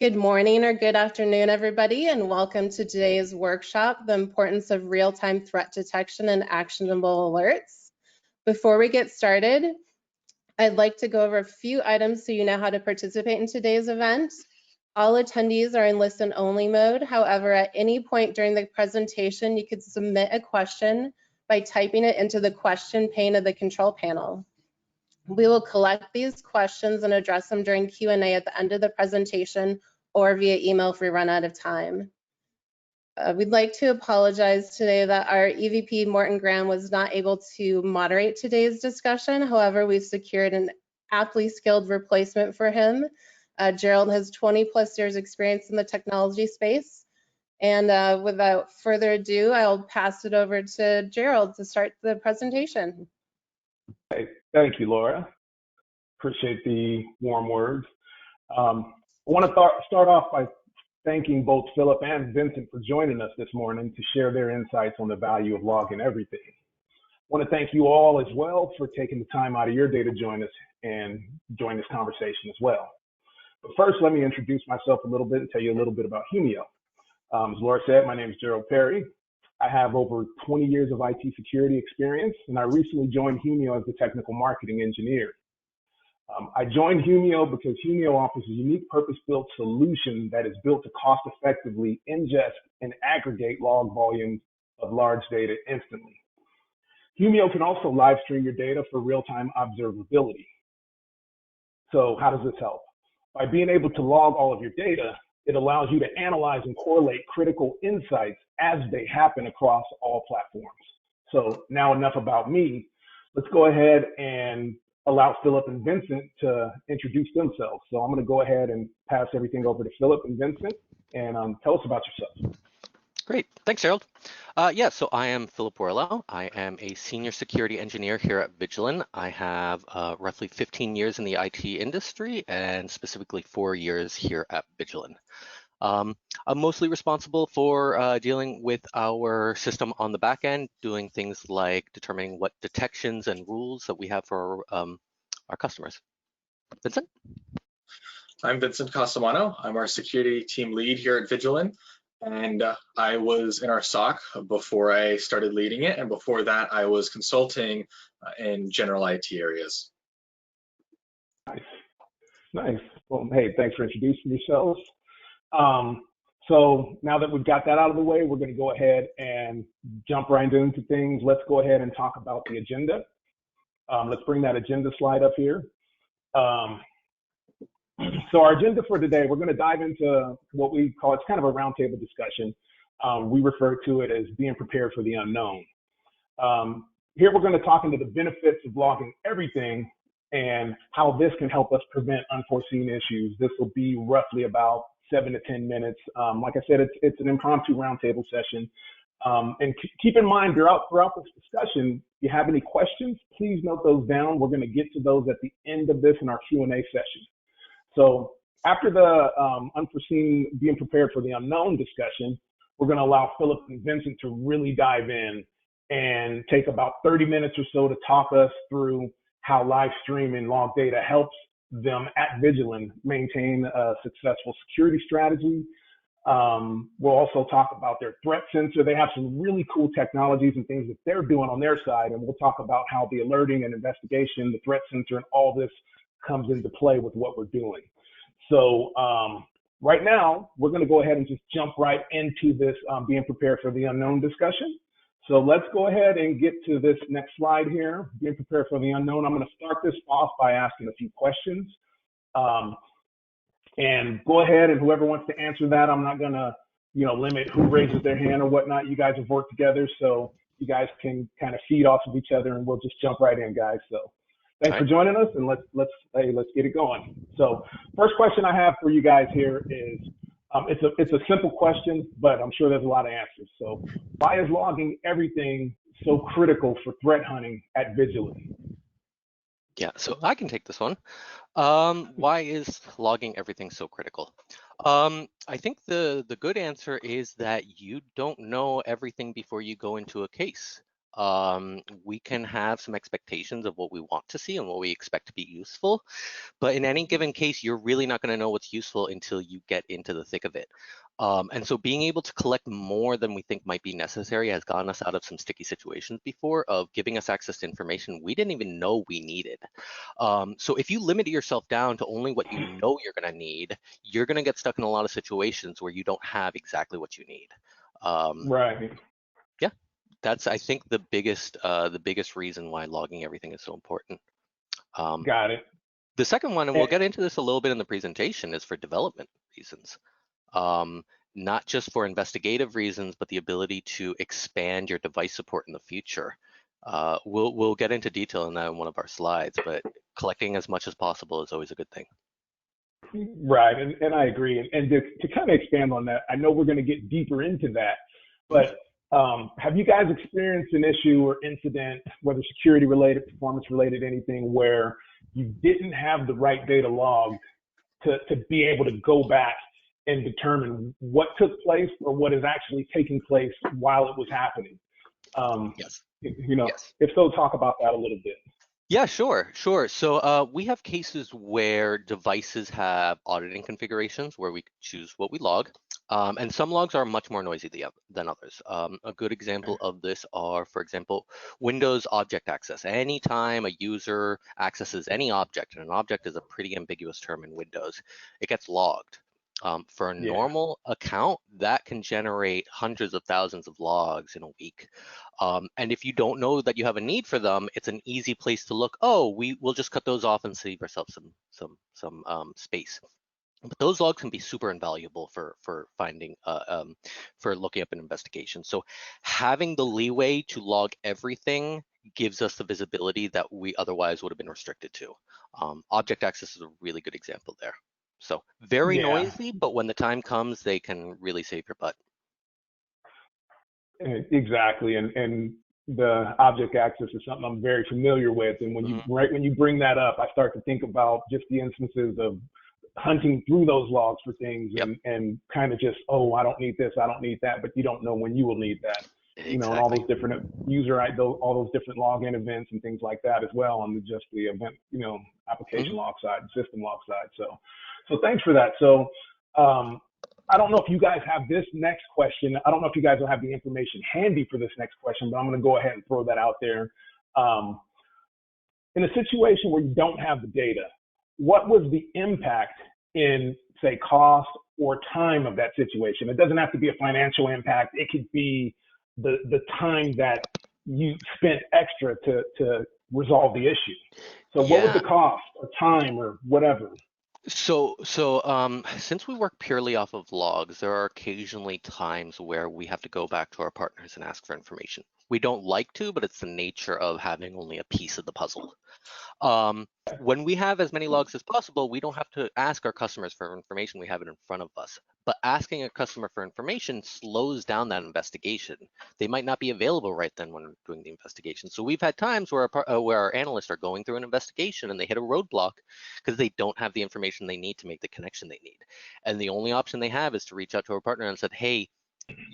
Good morning or good afternoon, everybody, and welcome to today's workshop, The Importance of Real-Time Threat Detection and Actionable Alerts. Before we get started, I'd like to go over a few items so you know how to participate in today's event. All attendees are in listen-only mode. However, at any point during the presentation, you could submit a question by typing it into the question pane of the control panel. We will collect these questions and address them during Q&A at the end of the presentation or via email if we run out of time. We'd like to apologize today that our EVP, Morton Graham, was not able to moderate today's discussion. However, we've secured an aptly skilled replacement for him. Gerald has 20+ years experience in the technology space. And without further ado, I'll pass it over to Gerald to start the presentation. Hey, thank you, Laura. Appreciate the warm words. I want to start off by thanking both Philip and Vincent for joining us this morning to share their insights on the value of logging everything. I want to thank you all as well for taking the time out of your day to join us and join this conversation as well. But first, let me introduce myself a little bit and tell you a little bit about Humio. As Laura said, my name is Gerald Perry. I have over 20 years of IT security experience, and I recently joined Humio as the technical marketing engineer. I joined Humio because Humio offers a unique purpose-built solution that is built to cost-effectively ingest and aggregate log volumes of large data instantly. Humio can also live stream your data for real-time observability. So how does this help? By being able to log all of your data, it allows you to analyze and correlate critical insights as they happen across all platforms. So now enough about me. Let's go ahead and allow Philip and Vincent to introduce themselves. So I'm going to go ahead and pass everything over to Philip and Vincent, and tell us about yourself. Great, thanks, Gerald. So I am Philip Worlow. I am a senior security engineer here at Vigilant. I have roughly 15 years in the IT industry and specifically 4 years here at Vigilant. I'm mostly responsible for dealing with our system on the back end, doing things like determining what detections and rules that we have for our customers. Vincent? I'm Vincent Casamano. I'm our security team lead here at Vigilant, and I was in our SOC before I started leading it, and before that I was consulting in general IT areas. Nice. Well, hey, thanks for introducing yourselves. So now that we've got that out of the way, we're going to go ahead and jump right into things. Let's go ahead and talk about the agenda. Let's bring that agenda slide up here. So our agenda for today, we're going to dive into what we call, it's kind of a roundtable discussion. We refer to it as being prepared for the unknown. Here we're going to talk into the benefits of logging everything and how this can help us prevent unforeseen issues. This will be roughly about 7 to 10 minutes. Like I said, it's an impromptu roundtable session. And keep in mind throughout this discussion, if you have any questions, please note those down. We're going to get to those at the end of this in our Q&A session. So after the unforeseen, being prepared for the unknown discussion, we're going to allow Philip and Vincent to really dive in and take about 30 minutes or so to talk us through how live streaming log data helps them at Vigilant maintain a successful security strategy. We'll also talk about their threat sensor. They have some really cool technologies and things that they're doing on their side, and we'll talk about how the alerting and investigation, the threat sensor, and all this comes into play with what we're doing. So right now, we're going to go ahead and just jump right into this being prepared for the unknown discussion. So let's go ahead and get to this next slide here, being prepared for the unknown. I'm going to start this off by asking a few questions. And go ahead, and whoever wants to answer that, I'm not going to, limit who raises their hand or whatnot. You guys have worked together, so you guys can kind of feed off of each other, and we'll just jump right in, guys. So thanks for joining us, and let's get it going. So first question I have for you guys here is, it's a simple question, but I'm sure there's a lot of answers. So why is logging everything so critical for threat hunting at Vigilant? Yeah, so I can take this one. Why is logging everything so critical? I think the good answer is that you don't know everything before you go into a case. We can have some expectations of what we want to see and what we expect to be useful, but in any given case, you're really not going to know what's useful until you get into the thick of it. And so being able to collect more than we think might be necessary has gotten us out of some sticky situations before, of giving us access to information we didn't even know we needed. So if you limit yourself down to only what you know you're going to need, you're going to get stuck in a lot of situations where you don't have exactly what you need. Right. Yeah, that's, I think, the biggest reason why logging everything is so important. Got it. The second one, and Eh, we'll get into this a little bit in the presentation, is for development reasons. Not just for investigative reasons, but the ability to expand your device support in the future. We'll get into detail in that in one of our slides, but collecting as much as possible is always a good thing. Right, and I agree. And to kind of expand on that, I know we're going to get deeper into that, but have you guys experienced an issue or incident, whether security related, performance related, anything, where you didn't have the right data logged to be able to go back and determine what took place or what is actually taking place while it was happening? Yes. Yes. If so, talk about that a little bit. Yeah, sure. So we have cases where devices have auditing configurations where we choose what we log, and some logs are much more noisy than others. A good example of this are, for example, Windows object access. Anytime a user accesses any object, and an object is a pretty ambiguous term in Windows, it gets logged. For a Yeah. normal account, that can generate hundreds of thousands of logs in a week. And if you don't know that you have a need for them, it's an easy place to look. Oh, we'll just cut those off and save ourselves some space. But those logs can be super invaluable for finding for looking up an investigation. So having the leeway to log everything gives us the visibility that we otherwise would have been restricted to. Object access is a really good example there. So very Yeah. noisy, but when the time comes, they can really save your butt. Exactly, and the object access is something I'm very familiar with. And when you bring that up, I start to think about just the instances of hunting through those logs for things, Yep. and kind of just, oh, I don't need this, I don't need that, but you don't know when you will need that. Exactly. And all those different all those different login events and things like that as well on just the event, application log side, system log side. So thanks for that. So I don't know if you guys have this next question. I don't know if you guys will have the information handy for this next question, but I'm going to go ahead and throw that out there. In a situation where you don't have the data, what was the impact in, say, cost or time of that situation? It doesn't have to be a financial impact. It could be the time that you spent extra to resolve the issue. So what was the cost or time or whatever? So since we work purely off of logs, there are occasionally times where we have to go back to our partners and ask for information. We don't like to, but it's the nature of having only a piece of the puzzle. When we have as many logs as possible, we don't have to ask our customers for information. We have it in front of us. But asking a customer for information slows down that investigation. They might not be available right then when we're doing the investigation. So we've had times where our analysts are going through an investigation and they hit a roadblock because they don't have the information they need to make the connection they need. And the only option they have is to reach out to our partner and said, hey,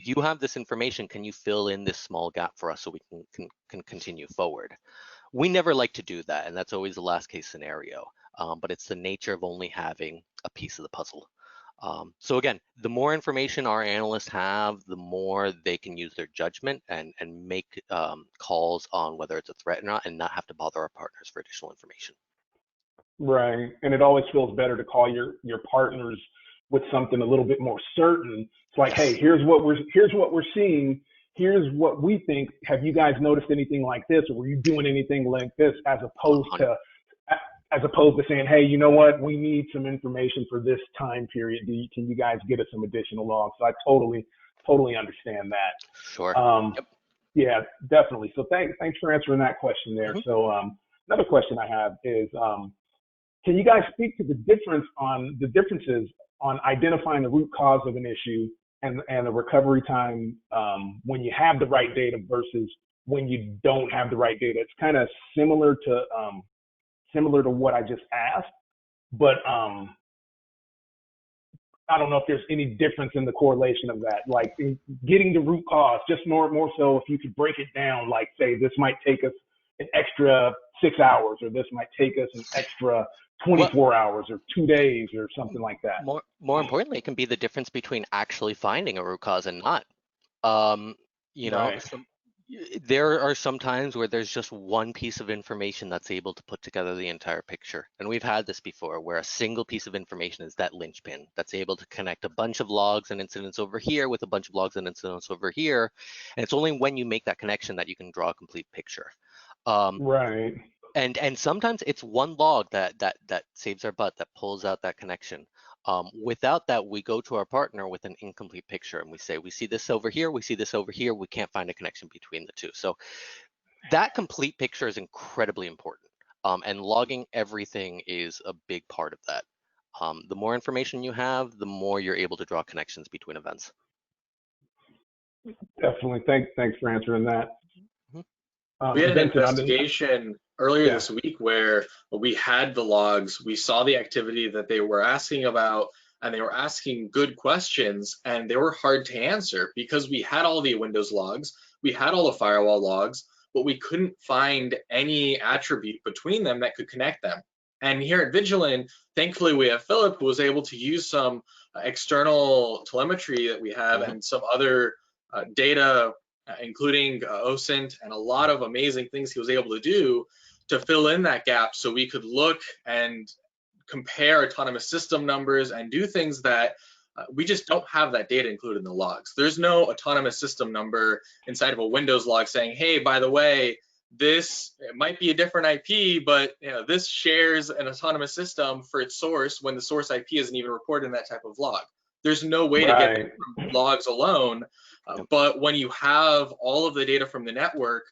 you have this information. Can you fill in this small gap for us so we can continue forward? We never like to do that, and that's always the last case scenario. But it's the nature of only having a piece of the puzzle. So again, the more information our analysts have, the more they can use their judgment and make calls on whether it's a threat or not, and not have to bother our partners for additional information. Right, and it always feels better to call your partners with something a little bit more certain. It's like, hey, here's what we're seeing. Here's what we think. Have you guys noticed anything like this, or were you doing anything like this? As opposed to saying, hey, you know what, we need some information for this time period. Can you guys get us some additional logs? So I totally understand that. Sure. Yep. Yeah, definitely. So thanks for answering that question there. So another question I have is, can you guys speak to the differences on identifying the root cause of an issue and the recovery time when you have the right data versus when you don't have the right data? It's kind of similar to what I just asked, but I don't know if there's any difference in the correlation of that, like getting the root cause, just more so if you could break it down, like say this might take us an extra 6 hours, or this might take us an extra Well, 24 hours or 2 days or something like that. more importantly, it can be the difference between actually finding a root cause and not. Um, you know, Right. there are some times where there's just one piece of information that's able to put together the entire picture. And we've had this before where a single piece of information is that linchpin that's able to connect a bunch of logs and incidents over here with a bunch of logs and incidents over here. And it's only when you make that connection that you can draw a complete picture. Um, Right. and sometimes it's one log that saves our butt, that pulls out that connection. Without that, we go to our partner with an incomplete picture and we say, we see this over here, we see this over here, we can't find a connection between the two. So that complete picture is incredibly important. And logging everything is a big part of that. The more information you have, the more you're able to draw connections between events. Definitely. Thanks for answering that. Mhm. We had an Vincent, investigation earlier yeah. this week where we had the logs, we saw the activity that they were asking about, and they were asking good questions, and they were hard to answer because we had all the Windows logs, we had all the firewall logs, but we couldn't find any attribute between them that could connect them. And here at Vigilant, thankfully we have Philip, who was able to use some external telemetry that we have and some other data, including OSINT and a lot of amazing things he was able to do to fill in that gap so we could look and compare autonomous system numbers and do things that we just don't have that data included in the logs. There's no autonomous system number inside of a Windows log saying, hey, by the way, this it might be a different IP, but this shares an autonomous system for its source when the source IP isn't even reported in that type of log. There's no way to get Right. logs alone, but when you have all of the data from the network,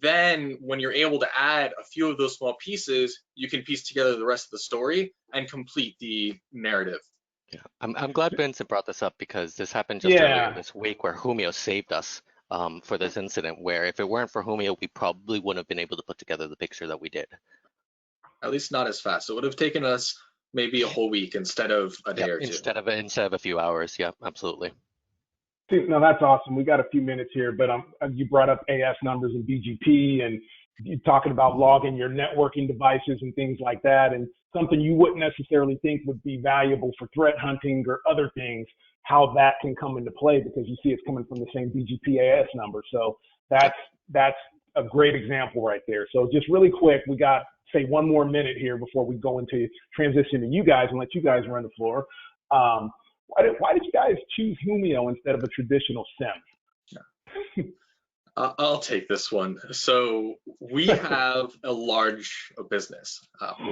then when you're able to add a few of those small pieces, you can piece together the rest of the story and complete the narrative. Yeah, I'm glad Vincent brought this up because this happened just earlier Yeah. this week where Humio saved us for this incident, where if it weren't for Humio, we probably wouldn't have been able to put together the picture that we did. At least not as fast. It would have taken us maybe a whole week instead of a day Yep, or two. instead of a few hours. Yeah, absolutely. No, that's awesome. We got a few minutes here, but you brought up AS numbers and BGP, and you talking about logging your networking devices and things like that, and something you wouldn't necessarily think would be valuable for threat hunting or other things, how that can come into play because you see it's coming from the same BGP AS number. So that's a great example right there. So just really quick, we got say one more minute here before we go into transition to you guys and let you guys run the floor. Why did you guys choose Humio instead of a traditional SIM? I'll take this one. So we have a large business.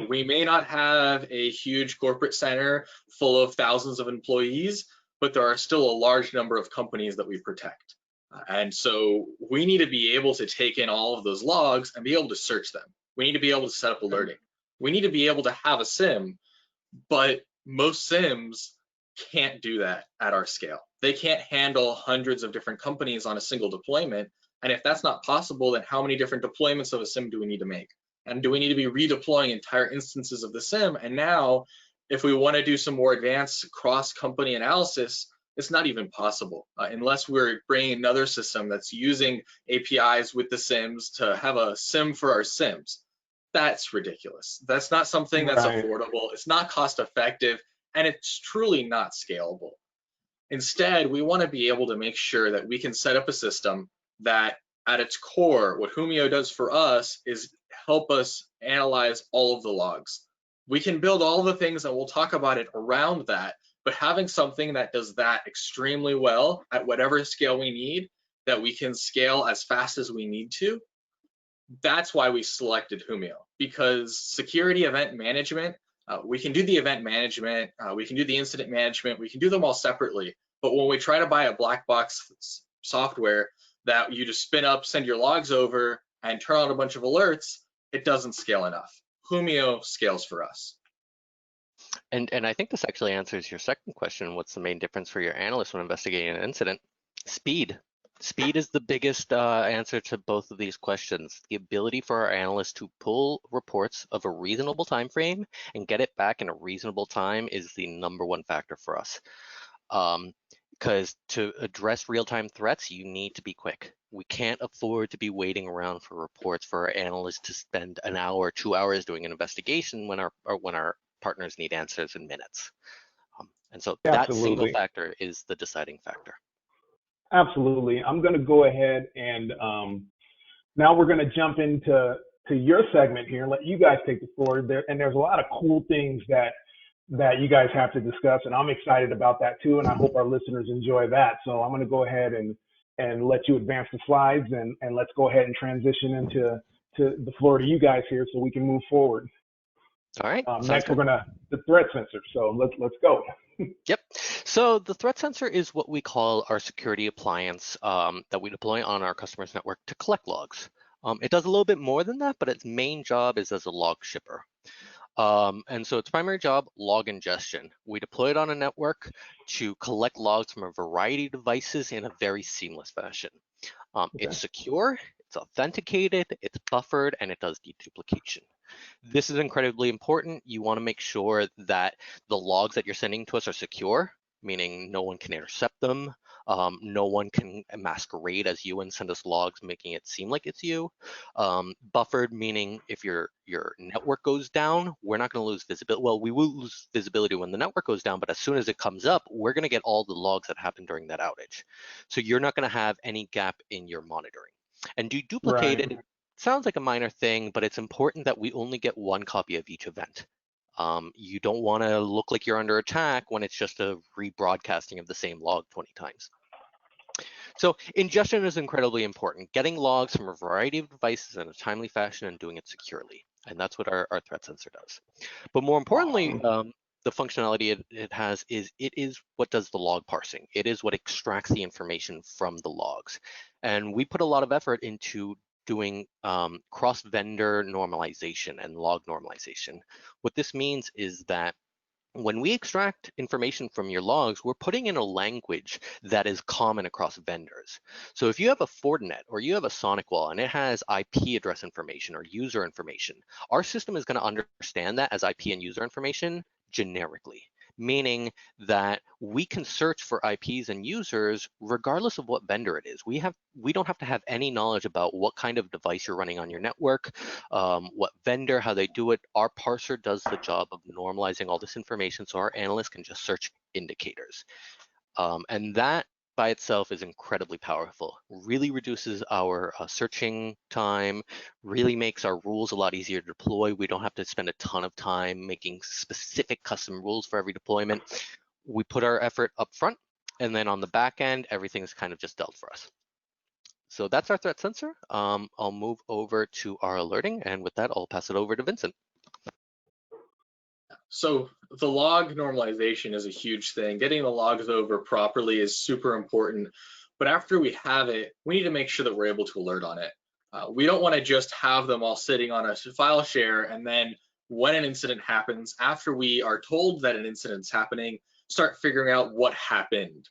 We may not have a huge corporate center full of thousands of employees, but there are still a large number of companies that we protect. And so we need to be able to take in all of those logs and be able to search them. We need to be able to set up alerting. We need to be able to have a SIM, but most SIMs can't do that at our scale. They can't handle hundreds of different companies on a single deployment. And if that's not possible, then how many different deployments of a SIM do we need to make? And do we need to be redeploying entire instances of the SIM? And now, if we want to do some more advanced cross-company analysis, it's not even possible unless we're bringing another system that's using APIs with the SIMs to have a SIM for our SIMs. That's ridiculous. That's not something that's Right. affordable. It's not cost effective, and it's truly not scalable. Instead, we want to be able to make sure that we can set up a system that at its core, what Humio does for us is help us analyze all of the logs. We can build all the things and we'll talk about it around that, but having something that does that extremely well at whatever scale we need, that we can scale as fast as we need to, that's why we selected Humio, because security event management, we can do the event management, we can do the incident management, we can do them all separately. But when we try to buy a black box software that you just spin up, send your logs over, and turn on a bunch of alerts, it doesn't scale enough. Humio scales for us. And I think this actually answers your second question. What's the main difference for your analyst when investigating an incident? Speed. Speed is the biggest answer to both of these questions. The ability for our analysts to pull reports of a reasonable time frame and get it back in a reasonable time is the #1 factor for us. Because to address real-time threats, you need to be quick. We can't afford to be waiting around for reports for our analysts to spend an hour, 2 hours doing an investigation when our partners need answers in minutes. And so that single Absolutely. factor is the deciding factor. Absolutely. I'm going to go ahead and now we're going to jump into your segment here and let you guys take the floor. There's a lot of cool things that you guys have to discuss, and I'm excited about that too, and I hope our listeners enjoy that. So I'm going to go ahead and let you advance the slides, and let's go ahead and transition into the floor to you guys here so we can move forward. All right. Next, we're the threat sensor. So let's go. Yep. So the threat sensor is what we call our security appliance that we deploy on our customer's network to collect logs. It does a little bit more than that, but its main job is as a log shipper. And so its primary job, log ingestion. We deploy it on a network to collect logs from a variety of devices in a very seamless fashion. Okay. It's secure, it's authenticated, it's buffered, and it does deduplication. This is incredibly important. You want to make sure that the logs that you're sending to us are secure, meaning no one can intercept them. No one can masquerade as you and send us logs, making it seem like it's you. Buffered, meaning if your network goes down, we're not going to lose visibility. Well, we will lose visibility when the network goes down, but as soon as it comes up, we're going to get all the logs that happened during that outage. So you're not going to have any gap in your monitoring. And deduplicated, Right. sounds like a minor thing, but it's important that we only get one copy of each event. You don't want to look like you're under attack when it's just a rebroadcasting of the same log 20 times. So ingestion is incredibly important, getting logs from a variety of devices in a timely fashion and doing it securely. And that's what our threat sensor does. But more importantly, the functionality it has is it is what does the log parsing. It is what extracts the information from the logs. And we put a lot of effort into doing cross-vendor normalization and log normalization. What this means is that when we extract information from your logs, we're putting in a language that is common across vendors. So if you have a Fortinet or you have a SonicWall and it has IP address information or user information, our system is going to understand that as IP and user information generically, meaning that we can search for IPs and users regardless of what vendor it is. We don't have to have any knowledge about what kind of device you're running on your network, what vendor, how they do it. Our parser does the job of normalizing all this information so our analysts can just search indicators. And that by itself is incredibly powerful, really reduces our searching time, really makes our rules a lot easier to deploy. We don't have to spend a ton of time making specific custom rules for every deployment. We put our effort up front, and then on the back end, everything's kind of just dealt for us. So that's our threat sensor. I'll move over to our alerting, and with that, I'll pass it over to Vincent. So the log normalization is a huge thing. Getting the logs over properly is super important. But after we have it, we need to make sure that we're able to alert on it. We don't want to just have them all sitting on a file share and then when an incident happens, after we are told that an incident's happening, start figuring out what happened.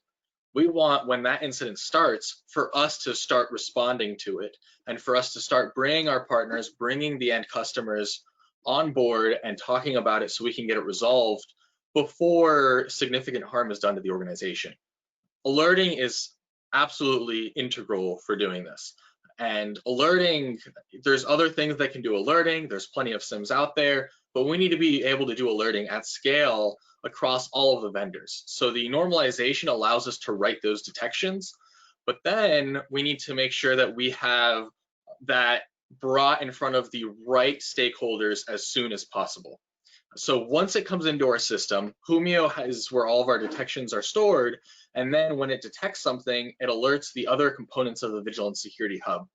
We want, when that incident starts, for us to start responding to it and for us to start bringing our partners, bringing the end customers on board and talking about it so we can get it resolved before significant harm is done to the organization. Alerting is absolutely integral for doing this. And alerting, there's other things that can do alerting. There's plenty of SIMs out there, but we need to be able to do alerting at scale across all of the vendors. So the normalization allows us to write those detections, but then we need to make sure that we have that brought in front of the right stakeholders as soon as possible. So once it comes into our system, Humio is where all of our detections are stored. And then when it detects something, it alerts the other components of the Vigilance Security Hub.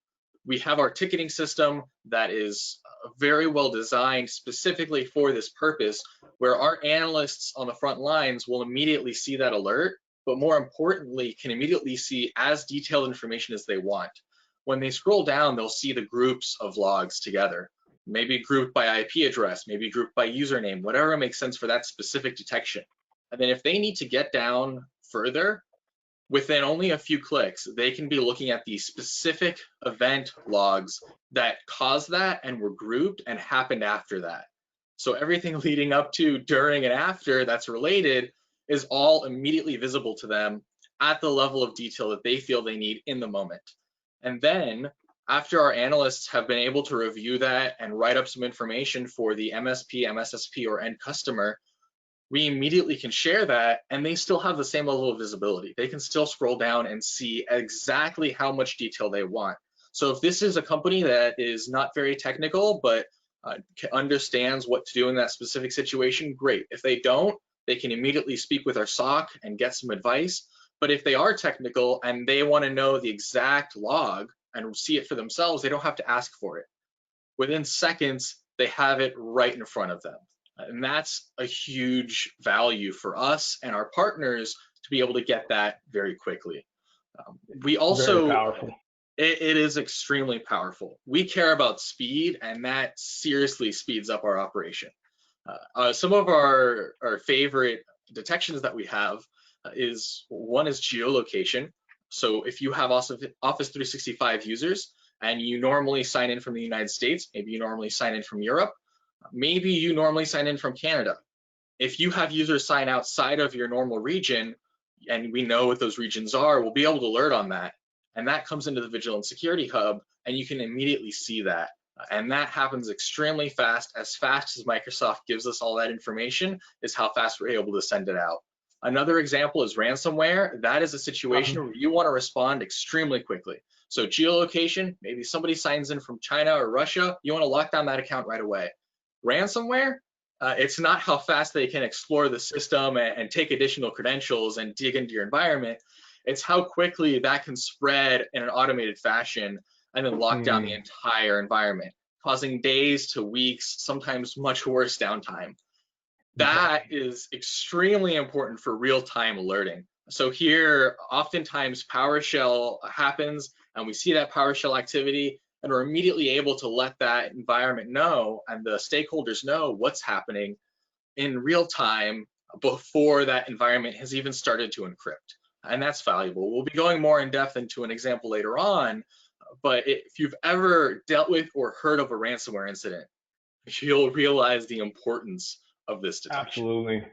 We have our ticketing system that is very well designed specifically for this purpose, where our analysts on the front lines will immediately see that alert, but more importantly, can immediately see as detailed information as they want. When they scroll down, they'll see the groups of logs together, maybe grouped by IP address, maybe grouped by username, whatever makes sense for that specific detection. And then if they need to get down further, within only a few clicks, they can be looking at the specific event logs that caused that and were grouped and happened after that. So everything leading up to, during, and after that's related is all immediately visible to them at the level of detail that they feel they need in the moment. And then after our analysts have been able to review that and write up some information for the MSP, MSSP, or end customer, we immediately can share that, and they still have the same level of visibility. They can still scroll down and see exactly how much detail they want. So if this is a company that is not very technical, but understands what to do in that specific situation, great. If they don't, they can immediately speak with our SOC and get some advice. But if they are technical and they want to know the exact log and see it for themselves, they don't have to ask for it. Within seconds, they have it right in front of them. And that's a huge value for us and our partners to be able to get that very quickly. We also, Very powerful. it is extremely powerful. We care about speed, and that seriously speeds up our operation. Some of our favorite detections that we have one is geolocation. So if you have Office 365 users and you normally sign in from the United States, maybe you normally sign in from Europe, maybe you normally sign in from Canada. If you have users sign outside of your normal region, and we know what those regions are, we'll be able to alert on that. And that comes into the Vigilant Security Hub, and you can immediately see that. And that happens extremely fast. As fast as Microsoft gives us all that information is how fast we're able to send it out. Another example is ransomware. That is a situation where you want to respond extremely quickly. So geolocation, maybe somebody signs in from China or Russia, you want to lock down that account right away. Ransomware, it's not how fast they can explore the system and take additional credentials and dig into your environment. It's how quickly that can spread in an automated fashion and then lock down the entire environment, causing days to weeks, sometimes much worse downtime. That is extremely important for real-time alerting. So here, oftentimes PowerShell happens and we see that PowerShell activity, and we're immediately able to let that environment know and the stakeholders know what's happening in real time before that environment has even started to encrypt. And that's valuable. We'll be going more in depth into an example later on, but if you've ever dealt with or heard of a ransomware incident, you'll realize the importance of this detection. Absolutely.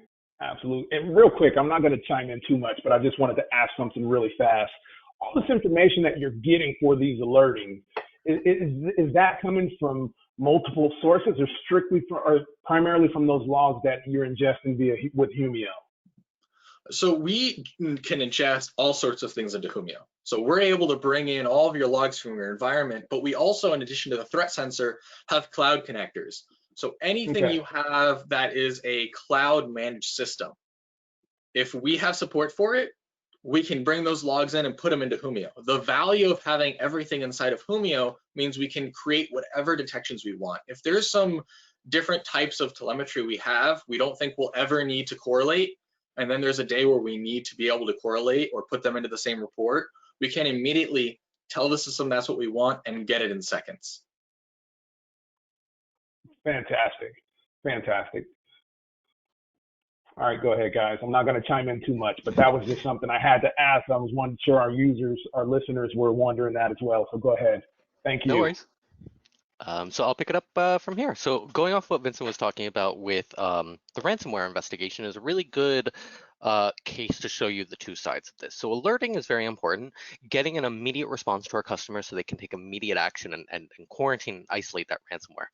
Absolutely. And real quick, I'm not going to chime in too much, but I just wanted to ask something really fast. All this information that you're getting for these alerting, is that coming from multiple sources or strictly or primarily from those logs that you're ingesting with Humio? So we can ingest all sorts of things into Humio. So we're able to bring in all of your logs from your environment, but we also, in addition to the threat sensor, have cloud connectors. So anything you have that is a cloud managed system, if we have support for it, we can bring those logs in and put them into Humio. The value of having everything inside of Humio means we can create whatever detections we want. If there's some different types of telemetry we have, we don't think we'll ever need to correlate, and then there's a day where we need to be able to correlate or put them into the same report, we can immediately tell the system that's what we want and get it in seconds. Fantastic. Fantastic. All right, go ahead, guys. I'm not going to chime in too much, but that was just something I had to ask. I was sure our users, our listeners were wondering that as well. So go ahead. Thank you. No worries. So I'll pick it up from here. So going off what Vincent was talking about with the ransomware investigation is a really good case to show you the two sides of this. So alerting is very important. Getting an immediate response to our customers so they can take immediate action and quarantine and isolate that ransomware.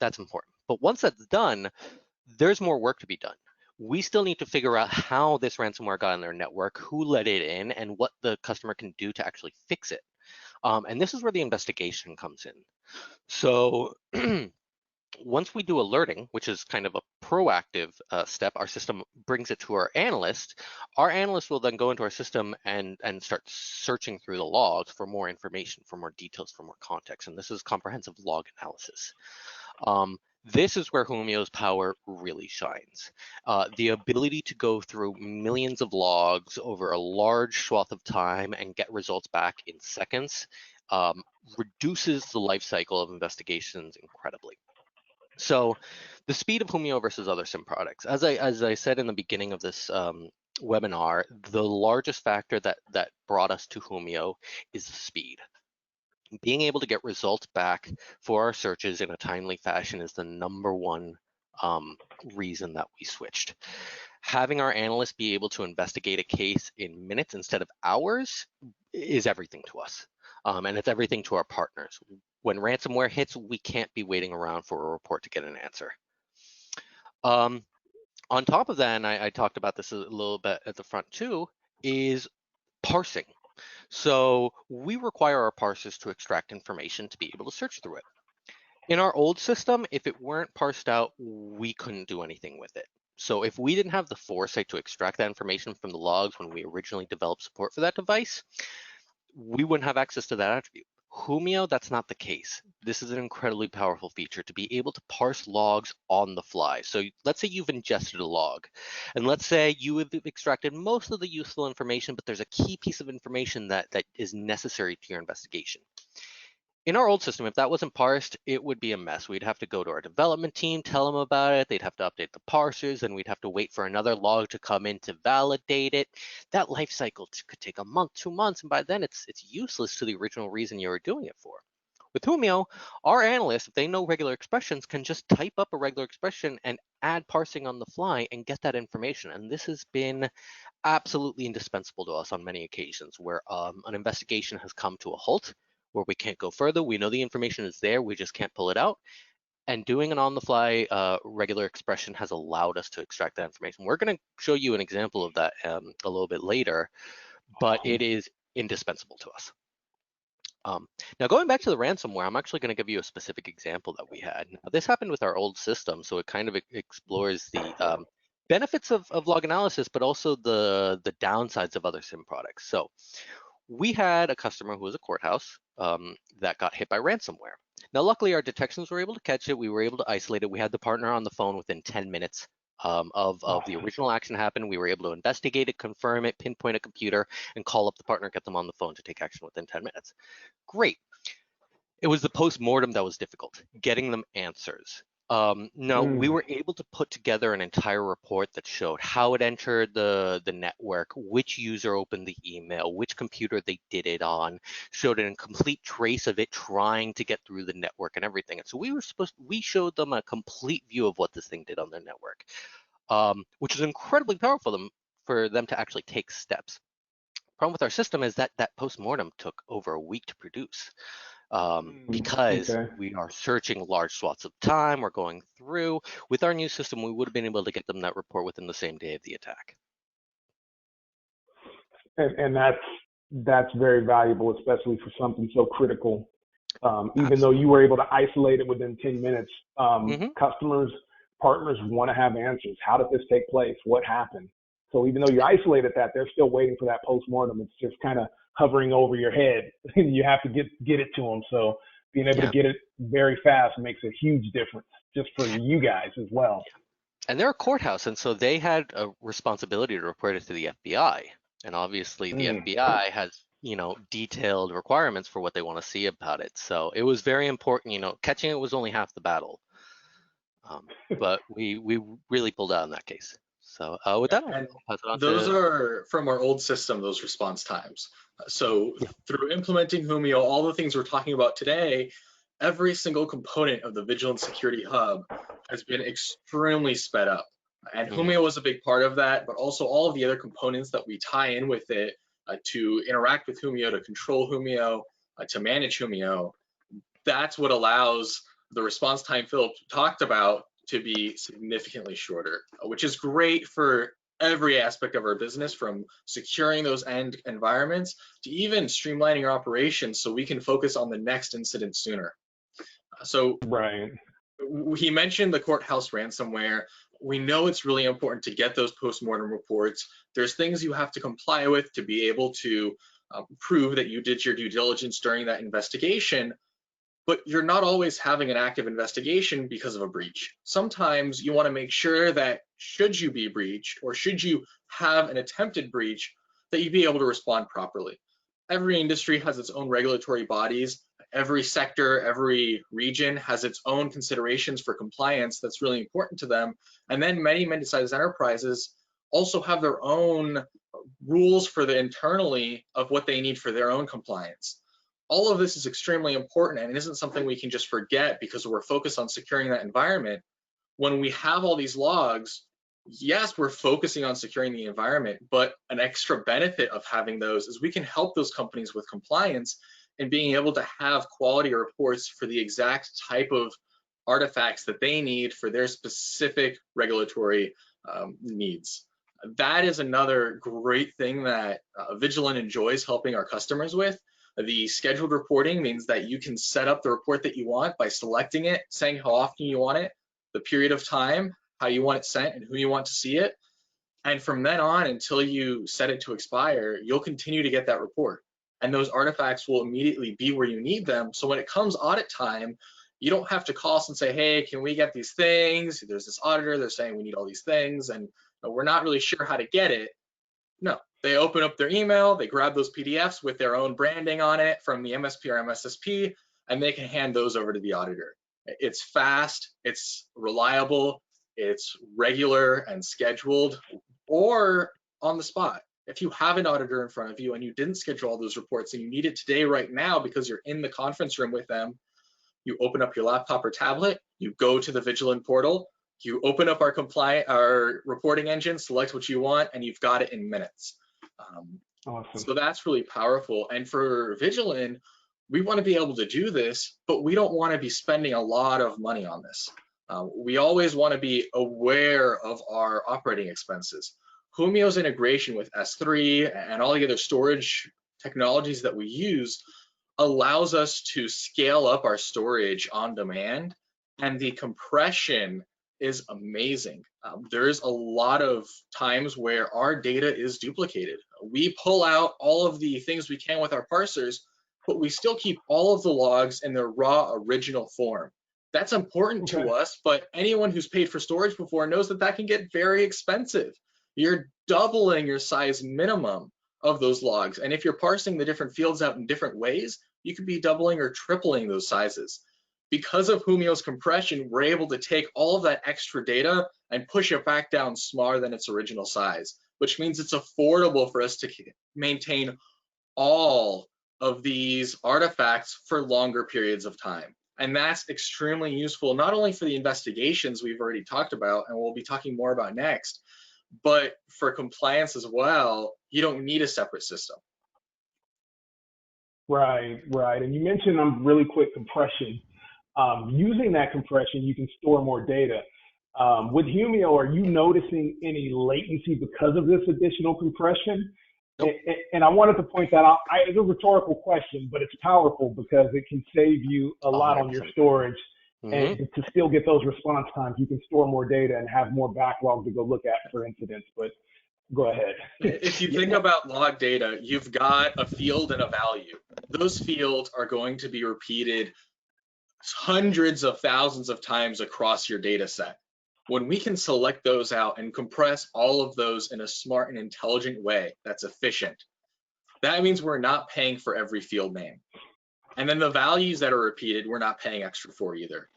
That's important. But once that's done, there's more work to be done. We still need to figure out how this ransomware got on their network, who let it in, and what the customer can do to actually fix it. And this is where the investigation comes in. So once we do alerting, which is kind of a proactive step, our system brings it to our analyst. Our analyst will then go into our system and start searching through the logs for more information, for more details, for more context. And this is comprehensive log analysis. This is where Humio's power really shines. The ability to go through millions of logs over a large swath of time and get results back in seconds reduces the life cycle of investigations incredibly. So the speed of Humio versus other SIM products, as I said in the beginning of this webinar, the largest factor that brought us to Humio is the speed. Being able to get results back for our searches in a timely fashion is the #1 reason that we switched. Having our analysts be able to investigate a case in minutes instead of hours is everything to us. And it's everything to our partners. When ransomware hits, we can't be waiting around for a report to get an answer. On top of that, and I talked about this a little bit at the front too, is parsing. So we require our parsers to extract information to be able to search through it. In our old system, if it weren't parsed out, we couldn't do anything with it. So if we didn't have the foresight to extract that information from the logs when we originally developed support for that device, we wouldn't have access to that attribute. Humio, that's not the case. This is an incredibly powerful feature to be able to parse logs on the fly. So let's say you've ingested a log, and let's say you have extracted most of the useful information, but there's a key piece of information that is necessary to your investigation. In our old system, if that wasn't parsed, it would be a mess. We'd have to go to our development team, tell them about it. They'd have to update the parsers, and we'd have to wait for another log to come in to validate it. That life cycle could take a month, 2 months, and by then it's useless to the original reason you were doing it for. With Humio, our analysts, if they know regular expressions, can just type up a regular expression and add parsing on the fly and get that information. And this has been absolutely indispensable to us on many occasions where an investigation has come to a halt, where we can't go further. We know the information is there, we just can't pull it out. And doing an on-the-fly regular expression has allowed us to extract that information. We're going to show you an example of that a little bit later, but it is indispensable to us. Now, going back to the ransomware, I'm actually going to give you a specific example that we had. Now, this happened with our old system, so it kind of explores the benefits of log analysis, but also the downsides of other SIM products. So we had a customer who was a courthouse that got hit by ransomware. Now, luckily, our detections were able to catch it. We were able to isolate it. We had the partner on the phone within 10 minutes of the original action happen. We were able to investigate it, confirm it, pinpoint a computer, and call up the partner, get them on the phone to take action within 10 minutes. Great. It was the post-mortem that was difficult, getting them answers. No, we were able to put together an entire report that showed how it entered the network, which user opened the email, which computer they did it on, showed a complete trace of it trying to get through the network and everything. And so we showed them a complete view of what this thing did on their network, which is incredibly powerful for them to actually take steps. Problem with our system is that post-mortem took over a week to produce. Because we are searching large swaths of time, we're going through. With our new system, we would have been able to get them that report within the same day of the attack. And that's very valuable, especially for something so critical. Even though you were able to isolate it within 10 minutes, customers, partners want to have answers. How did this take place? What happened? So even though you isolated that, they're still waiting for that post-mortem. It's just kind of hovering over your head. You have to get it to them. So being able to get it very fast makes a huge difference just for you guys as well. And they're a courthouse, and so they had a responsibility to report it to the FBI. And obviously the FBI has, detailed requirements for what they want to see about it. So it was very important, catching it was only half the battle. But we really pulled out in that case. So with that, I'll pass it on. Those are from our old system, those response times. So through implementing Humio, all the things we're talking about today, every single component of the Vigilance Security Hub has been extremely sped up. And Humio was a big part of that, but also all of the other components that we tie in with it to interact with Humio, to control Humio, to manage Humio. That's what allows the response time Philip talked about to be significantly shorter, which is great for every aspect of our business, from securing those end environments to even streamlining our operations so we can focus on the next incident sooner. So he mentioned the courthouse ransomware. We know it's really important to get those post-mortem reports. There's things you have to comply with to be able to prove that you did your due diligence during that investigation. But you're not always having an active investigation because of a breach. Sometimes you want to make sure that should you be breached or should you have an attempted breach, that you be able to respond properly. Every industry has its own regulatory bodies. Every sector, every region has its own considerations for compliance that's really important to them. And then many sized enterprises also have their own rules for the internally of what they need for their own compliance. All of this is extremely important and isn't something we can just forget because we're focused on securing that environment. When we have all these logs, yes, we're focusing on securing the environment, but an extra benefit of having those is we can help those companies with compliance and being able to have quality reports for the exact type of artifacts that they need for their specific regulatory needs. That is another great thing that Vigilant enjoys helping our customers with. The scheduled reporting means that you can set up the report that you want by selecting it, saying how often you want it, the period of time, how you want it sent, and who you want to see it. And from then on, until you set it to expire, you'll continue to get that report. And those artifacts will immediately be where you need them. So when it comes audit time, you don't have to call us and say, hey, can we get these things? There's this auditor, they're saying we need all these things, and we're not really sure how to get it. No, they open up their email, they grab those PDFs with their own branding on it from the MSP or MSSP, and they can hand those over to the auditor. It's fast, it's reliable, it's regular and scheduled, or on the spot. If you have an auditor in front of you and you didn't schedule all those reports and you need it today, right now, because you're in the conference room with them, you open up your laptop or tablet, you go to the Vigilant portal, you open up our reporting engine, select what you want, and you've got it in minutes. Awesome. So that's really powerful. And for Vigilant, we want to be able to do this, but we don't want to be spending a lot of money on this. We always want to be aware of our operating expenses. Humio's integration with S3 and all the other storage technologies that we use allows us to scale up our storage on demand, and the compression is amazing. There's a lot of times where our data is duplicated. We pull out all of the things we can with our parsers, but we still keep all of the logs in their raw original form. That's important to us, but anyone who's paid for storage before knows that that can get very expensive. You're doubling your size minimum of those logs. And if you're parsing the different fields out in different ways, you could be doubling or tripling those sizes. Because of Humio's compression, we're able to take all of that extra data and push it back down smaller than its original size, which means it's affordable for us to maintain all of these artifacts for longer periods of time. And that's extremely useful, not only for the investigations we've already talked about, and we'll be talking more about next, but for compliance as well. You don't need a separate system. Right. And you mentioned really quick compression. Using that compression, you can store more data. With Humio, are you noticing any latency because of this additional compression? Nope. And I wanted to point that out. It's a rhetorical question, but it's powerful because it can save you a lot 100%. on your storage. And to still get those response times, you can store more data and have more backlog to go look at for incidents. But go ahead. If you think about log data, you've got a field and a value. Those fields are going to be repeated hundreds of thousands of times across your data set. When we can select those out and compress all of those in a smart and intelligent way that's efficient, that means we're not paying for every field name. And then the values that are repeated, we're not paying extra for either.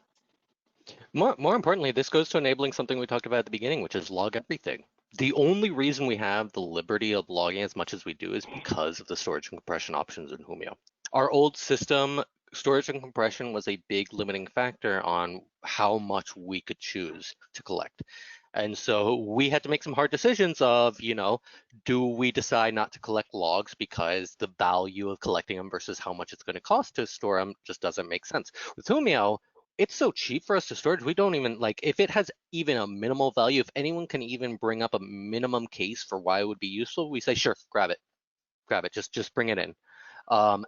More importantly, this goes to enabling something we talked about at the beginning, which is log everything. The only reason we have the liberty of logging as much as we do is because of the storage and compression options in Humio. Our old system, storage and compression was a big limiting factor on how much we could choose to collect. And so we had to make some hard decisions of, do we decide not to collect logs because the value of collecting them versus how much it's going to cost to store them just doesn't make sense. With Humio, it's so cheap for us to storage. We don't even if it has even a minimal value, if anyone can even bring up a minimum case for why it would be useful, we say, sure, grab it, just bring it in.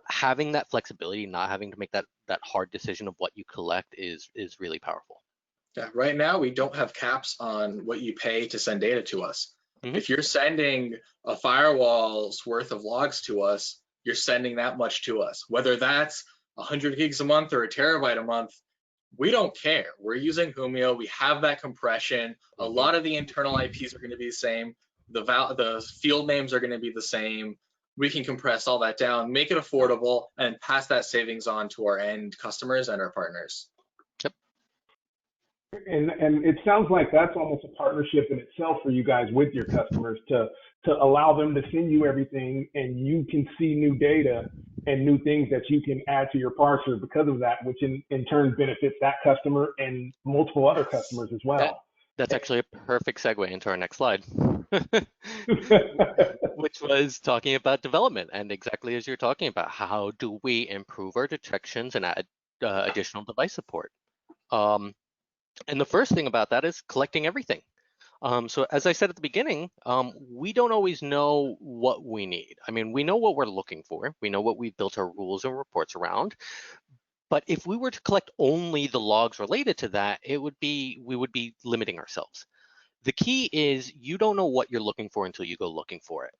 Having that flexibility, not having to make that hard decision of what you collect is really powerful. Yeah, right now we don't have caps on what you pay to send data to us. If you're sending a firewall's worth of logs to us, you're sending that much to us. Whether that's 100 gigs a month or a terabyte a month, we don't care. We're using Humio. We have that compression. A lot of the internal IPs are going to be the same. The field names are going to be the same. We can compress all that down, make it affordable, and pass that savings on to our end customers and our partners. And it sounds like that's almost a partnership in itself for you guys with your customers to allow them to send you everything, and you can see new data and new things that you can add to your parser because of that, which in turn benefits that customer and multiple other customers as That well. that's actually a perfect segue into our next slide, which was talking about development, and exactly as you're talking about, how do we improve our detections and add additional device support? And the first thing about that is collecting everything. So as I said at the beginning, we don't always know what we need. I mean, we know what we're looking for. We know what we've built our rules and reports around. But if we were to collect only the logs related to that, we would be limiting ourselves. The key is you don't know what you're looking for until you go looking for it.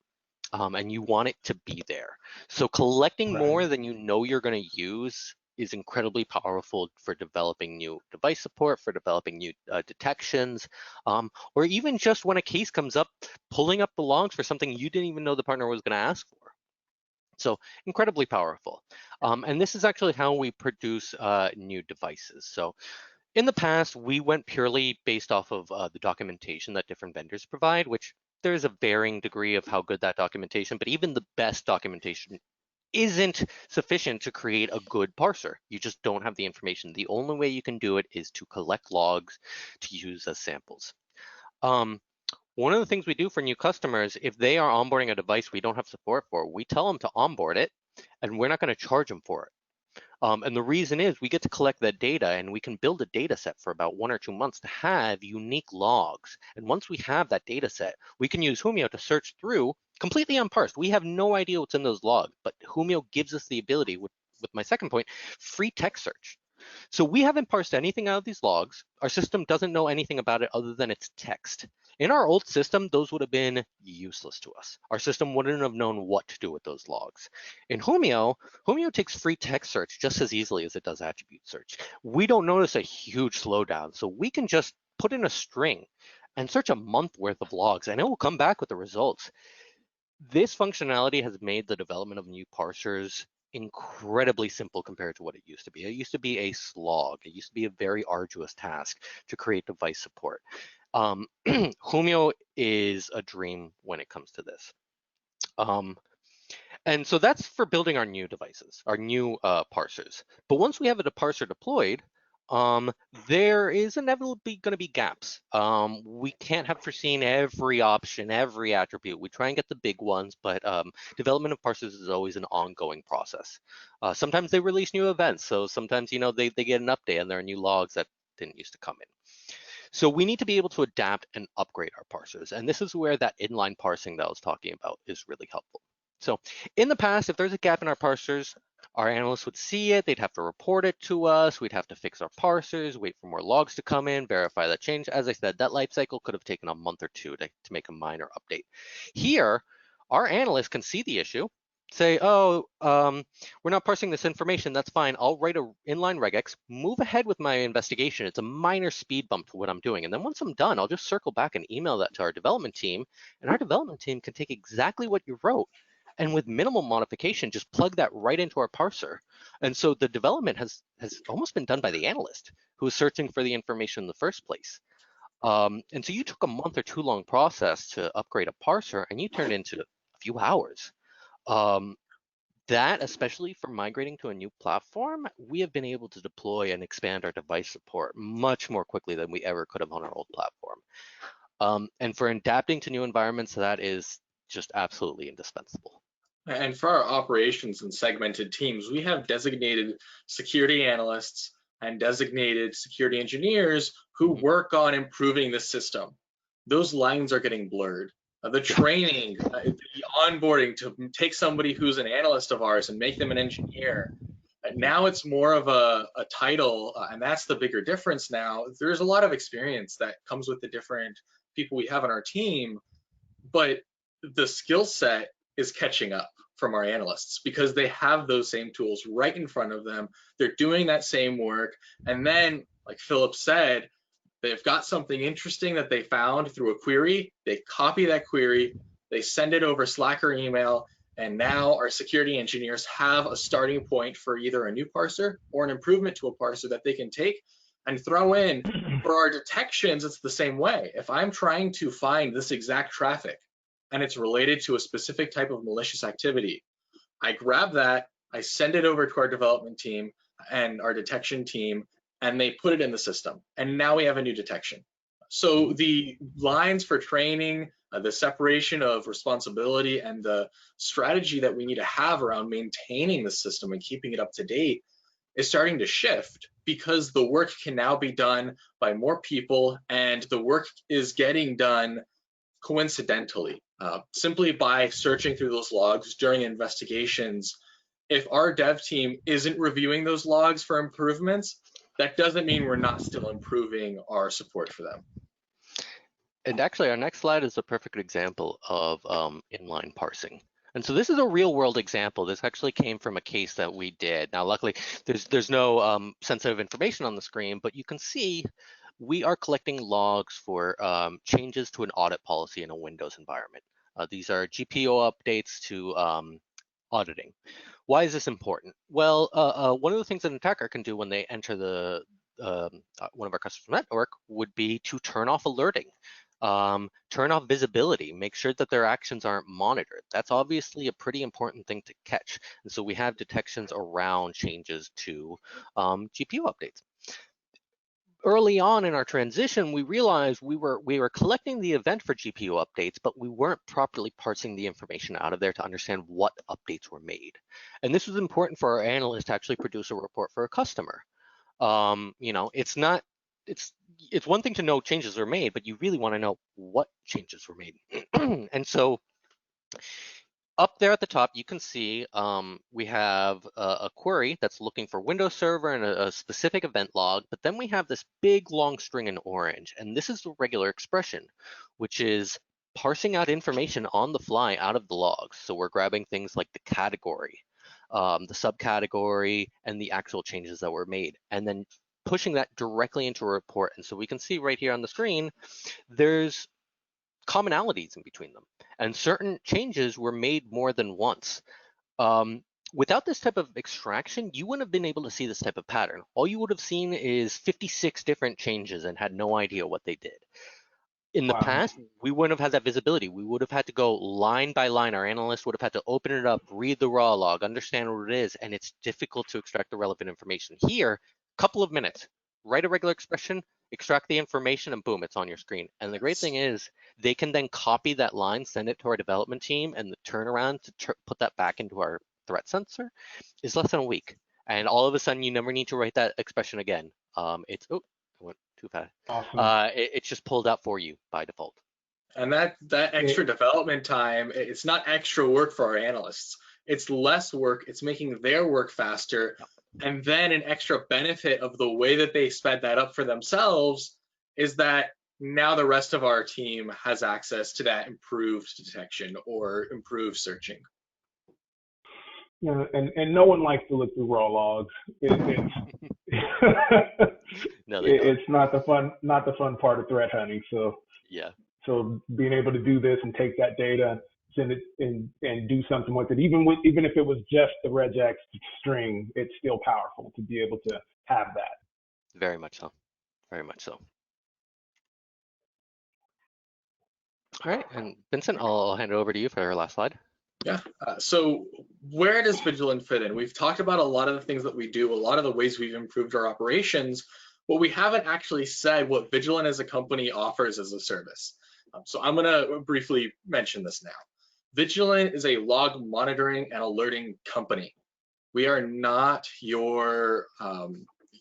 And you want it to be there. So collecting more than you know you're going to use is incredibly powerful for developing new device support, for developing new detections, or even just when a case comes up, pulling up the logs for something you didn't even know the partner was going to ask for. So incredibly powerful. And this is actually how we produce new devices. So in the past, we went purely based off of the documentation that different vendors provide, which there's a varying degree of how good that documentation, but even the best documentation isn't sufficient to create a good parser. You just don't have the information. The only way you can do it is to collect logs to use as samples. One of the things we do for new customers, if they are onboarding a device we don't have support for, we tell them to onboard it, and we're not going to charge them for it. And the reason is we get to collect that data, and we can build a data set for about 1 or 2 months to have unique logs. And once we have that data set, we can use Humio to search through completely unparsed. We have no idea what's in those logs, but Humio gives us the ability, with my second point, free text search. So we haven't parsed anything out of these logs. Our system doesn't know anything about it other than its text. In our old system, those would have been useless to us. Our system wouldn't have known what to do with those logs. In Humio, Humio takes free text search just as easily as it does attribute search. We don't notice a huge slowdown, so we can just put in a string and search a month worth of logs, and it will come back with the results. This functionality has made the development of new parsers incredibly simple compared to what it used to be. It used to be a slog. It used to be a very arduous task to create device support. Humio is a dream when it comes to this. And so that's for building our new devices, our new parsers. But once we have a parser deployed, there is inevitably going to be gaps. We can't have foreseen every option, every attribute. We try and get the big ones, but development of parsers is always an ongoing process. Sometimes they release new events, so sometimes they get an update and there are new logs that didn't used to come in. So we need to be able to adapt and upgrade our parsers, and this is where that inline parsing that I was talking about is really helpful. So in the past, if there's a gap in our parsers, our analysts would see it, they'd have to report it to us, we'd have to fix our parsers, wait for more logs to come in, verify that change. As I said, that life cycle could have taken a month or two to make a minor update. Here, our analysts can see the issue, say, oh, we're not parsing this information, that's fine. I'll write a inline regex, move ahead with my investigation. It's a minor speed bump to what I'm doing. And then once I'm done, I'll just circle back and email that to our development team, and our development team can take exactly what you wrote and with minimal modification, just plug that right into our parser. And so the development has almost been done by the analyst who was searching for the information in the first place. And so you took a month or two long process to upgrade a parser, and you turned it into a few hours. That, especially for migrating to a new platform, we have been able to deploy and expand our device support much more quickly than we ever could have on our old platform. And for adapting to new environments, that is just absolutely indispensable. And for our operations and segmented teams, we have designated security analysts and designated security engineers who work on improving the system. Those lines are getting blurred. The training, the onboarding to take somebody who's an analyst of ours and make them an engineer. Now it's more of a title, and that's the bigger difference now. There's a lot of experience that comes with the different people we have on our team, but the skill set is catching up from our analysts because they have those same tools right in front of them. They're doing that same work. And then, like Philip said, they've got something interesting that they found through a query. They copy that query, they send it over Slack or email, and now our security engineers have a starting point for either a new parser or an improvement to a parser that they can take And throw in, for our detections, it's the same way. If I'm trying to find this exact traffic and it's related to a specific type of malicious activity, I grab that, I send it over to our development team and our detection team, and they put it in the system. And now we have a new detection. So the lines for training, the separation of responsibility, and the strategy that we need to have around maintaining the system and keeping it up to date is starting to shift, because the work can now be done by more people, and the work is getting done coincidentally, simply by searching through those logs during investigations. If our dev team isn't reviewing those logs for improvements, that doesn't mean we're not still improving our support for them. And actually, our next slide is a perfect example of inline parsing. And so this is a real world example. This actually came from a case that we did. Now, luckily, there's no sensitive information on the screen, but you can see we are collecting logs for changes to an audit policy in a Windows environment. These are GPO updates to auditing. Why is this important? Well, one of the things an attacker can do when they enter the one of our customers' network would be to turn off alerting. Turn off visibility, make sure that their actions aren't monitored. That's obviously a pretty important thing to catch. And so we have detections around changes to GPU updates. Early on in our transition, we realized we were collecting the event for GPU updates, but we weren't properly parsing the information out of there to understand what updates were made. And this was important for our analysts to actually produce a report for a customer. You know, it's one thing to know changes are made, but you really want to know what changes were made. And so up there at the top, you can see we have a query that's looking for Windows Server and a specific event log, but then we have this big long string in orange, and this is the regular expression, which is parsing out information on the fly out of the logs. So we're grabbing things like the category, the subcategory, and the actual changes that were made, and then pushing that directly into a report. And so we can see right here on the screen, there's commonalities in between them, and certain changes were made more than once. Without this type of extraction, you wouldn't have been able to see this type of pattern. All you would have seen is 56 different changes and had no idea what they did. In the past, we wouldn't have had that visibility. We would have had to go line by line. Our analyst would have had to open it up, read the raw log, understand what it is, and it's difficult to extract the relevant information. Here, couple of minutes, write a regular expression, extract the information, and boom, it's on your screen. And the great thing is they can then copy that line, send it to our development team, and the turnaround to put that back into our threat sensor is less than a week. And all of a sudden, you never need to write that expression again. I went too fast. Awesome. It's just pulled out for you by default. And that extra development time, it's not extra work for our analysts. It's less work. It's making their work faster. And then an extra benefit of the way that they sped that up for themselves is that now the rest of our team has access to that improved detection or improved searching. Yeah, and no one likes to look through raw logs. No, it's not the fun part of threat hunting. So yeah. So being able to do this and take that data, send it and do something with it, even if it was just the regex string, it's still powerful to be able to have that. Very much so. Very much so. All right, and Vincent, I'll hand it over to you for our last slide. Yeah, so where does Vigilant fit in? We've talked about a lot of the things that we do, a lot of the ways we've improved our operations, but we haven't actually said what Vigilant as a company offers as a service. So I'm gonna briefly mention this now. Vigilant is a log monitoring and alerting company. We are not your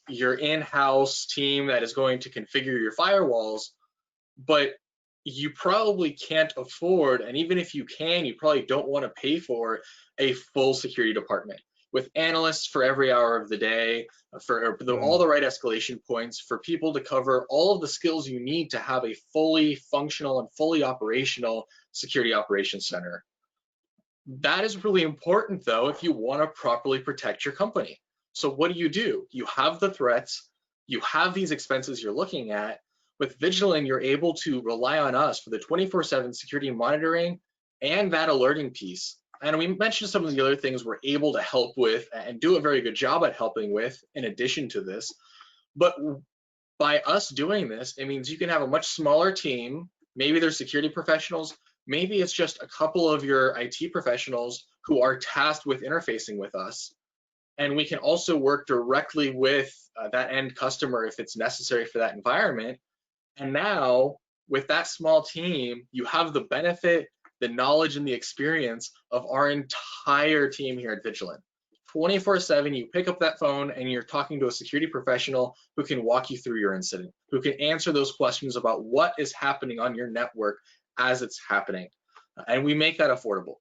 in-house team that is going to configure your firewalls, but you probably can't afford, and even if you can, you probably don't want to pay for a full security department with analysts for every hour of the day, for all the right escalation points, for people to cover all of the skills you need to have a fully functional and fully operational security operations center. That is really important, though, if you want to properly protect your company. So what do? You have the threats, you have these expenses you're looking at. With Vigilant, you're able to rely on us for the 24/7 security monitoring and that alerting piece. And we mentioned some of the other things we're able to help with and do a very good job at helping with in addition to this. But By us doing this, it means you can have a much smaller team. Maybe they're security professionals. Maybe it's just a couple of your IT professionals who are tasked with interfacing with us. And we can also work directly with that end customer if it's necessary for that environment. And now, with that small team, you have the benefit, the knowledge, and the experience of our entire team here at Vigilant. 24/7, you pick up that phone and you're talking to a security professional who can walk you through your incident, who can answer those questions about what is happening on your network as it's happening. And we make that affordable.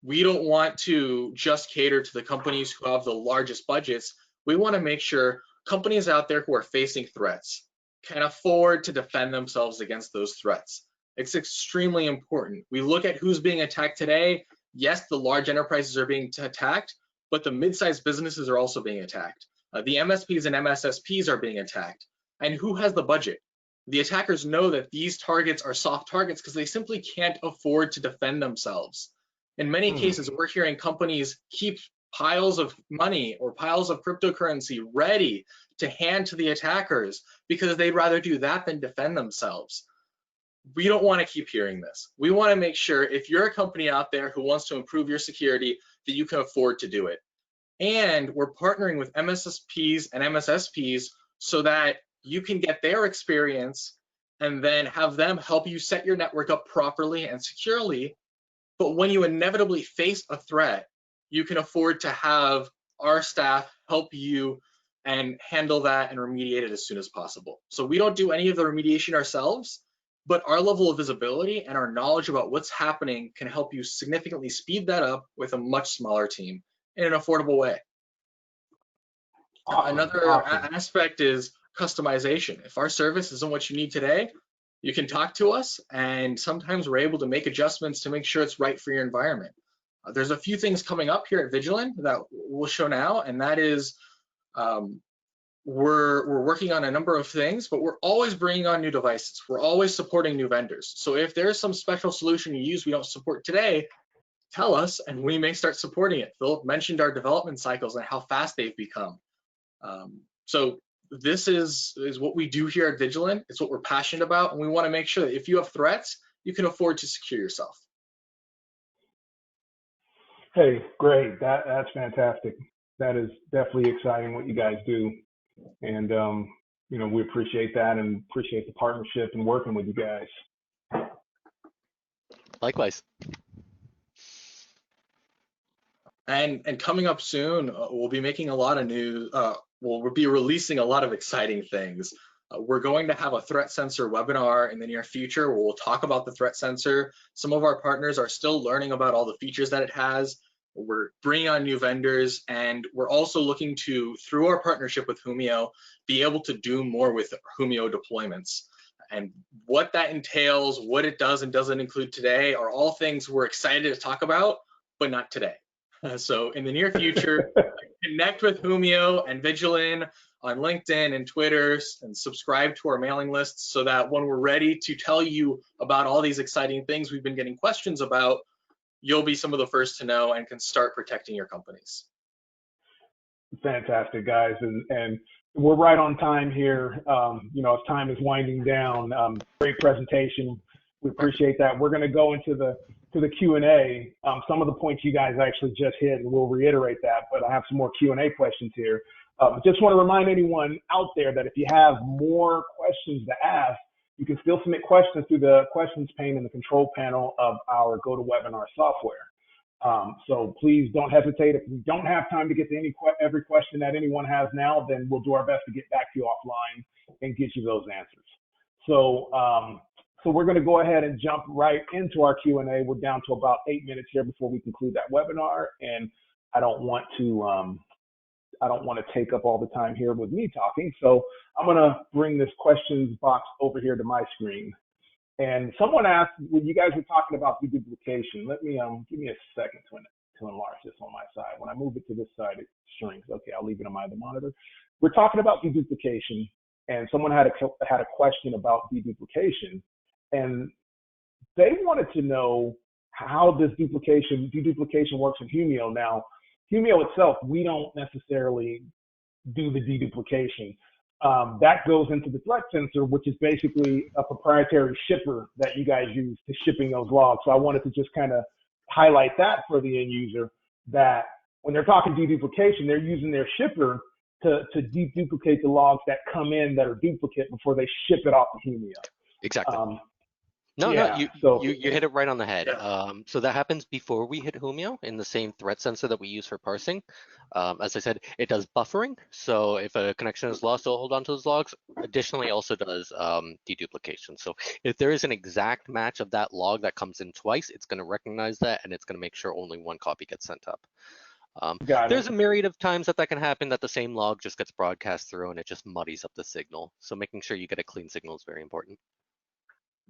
We don't want to just cater to the companies who have the largest budgets. We want to make sure companies out there who are facing threats can afford to defend themselves against those threats. It's extremely important. We look at who's being attacked today. Yes, the large enterprises are being attacked, but the mid-sized businesses are also being attacked. The MSPs and MSSPs are being attacked. And who has the budget? The attackers know that these targets are soft targets because they simply can't afford to defend themselves. In many cases, we're hearing companies keep piles of money or piles of cryptocurrency ready to hand to the attackers because they'd rather do that than defend themselves. We don't want to keep hearing this. We want to make sure if you're a company out there who wants to improve your security, that you can afford to do it. And we're partnering with MSSPs and MSSPs so that you can get their experience and then have them help you set your network up properly and securely. But when you inevitably face a threat, you can afford to have our staff help you and handle that and remediate it as soon as possible. So we don't do any of the remediation ourselves, but our level of visibility and our knowledge about what's happening can help you significantly speed that up with a much smaller team in an affordable way. Awesome. Another aspect is customization. If our service isn't what you need today, you can talk to us, and sometimes we're able to make adjustments to make sure it's right for your environment. There's a few things coming up here at Vigilant that we'll show now, and that is we're working on a number of things, but we're always bringing on new devices. We're always supporting new vendors. So if there's some special solution you use we don't support today, tell us, and we may start supporting it. Philip mentioned our development cycles and how fast they've become. So this is what we do here at Vigilant. It's what we're passionate about, and we want to make sure that if you have threats, you can afford to secure yourself. Hey, great. That's fantastic. That is definitely exciting what you guys do. And, we appreciate that and appreciate the partnership and working with you guys. Likewise. And coming up soon, we'll be making a lot of news. We'll be releasing a lot of exciting things. We're going to have a threat sensor webinar in the near future where we'll talk about the threat sensor. Some of our partners are still learning about all the features that it has. We're bringing on new vendors, and we're also looking to, through our partnership with Humio, be able to do more with Humio deployments. And what that entails, what it does and doesn't include today, are all things we're excited to talk about, but not today. So in the near future, connect with Humio and Vigilant on LinkedIn and Twitter, and subscribe to our mailing lists so that when we're ready to tell you about all these exciting things we've been getting questions about, you'll be some of the first to know and can start protecting your companies. Fantastic, guys. And we're right on time here. As time is winding down, great presentation. We appreciate that. We're going to go into the Q&A. Some of the points you guys actually just hit, and we'll reiterate that, but I have some more Q&A questions here. Just want to remind anyone out there that if you have more questions to ask, you can still submit questions through the questions pane in the control panel of our GoToWebinar software. So please don't hesitate. If we don't have time to get to every question that anyone has now, then we'll do our best to get back to you offline and get you those answers. So we're going to go ahead and jump right into our Q&A. We're down to about 8 minutes here before we conclude that webinar, and I don't want to take up all the time here with me talking. So I'm going to bring this questions box over here to my screen. And someone asked, when you guys were talking about deduplication, let me give me a second to enlarge this on my side. When I move it to this side, it shrinks. Okay, I'll leave it on my other monitor. We're talking about deduplication, and someone had a question about deduplication, and they wanted to know how this deduplication works in Humio. Now, Humio itself, we don't necessarily do the deduplication. that goes into the threat sensor, which is basically a proprietary shipper that you guys use to shipping those logs. So I wanted to just kind of highlight that for the end user, that when they're talking deduplication, they're using their shipper to deduplicate the logs that come in that are duplicate before they ship it off to Humio. Exactly. No, Yeah, you, so you hit it right on the head. Yeah. So that happens before we hit Humio in the same threat sensor that we use for parsing. As I said, it does buffering. So if a connection is lost, it'll hold on to those logs. Additionally, also does deduplication. So if there is an exact match of that log that comes in twice, it's going to recognize that and it's going to make sure only one copy gets sent up. got There's it. a myriad of times that can happen, that the same log just gets broadcast through and it just muddies up the signal. So making sure you get a clean signal is very important.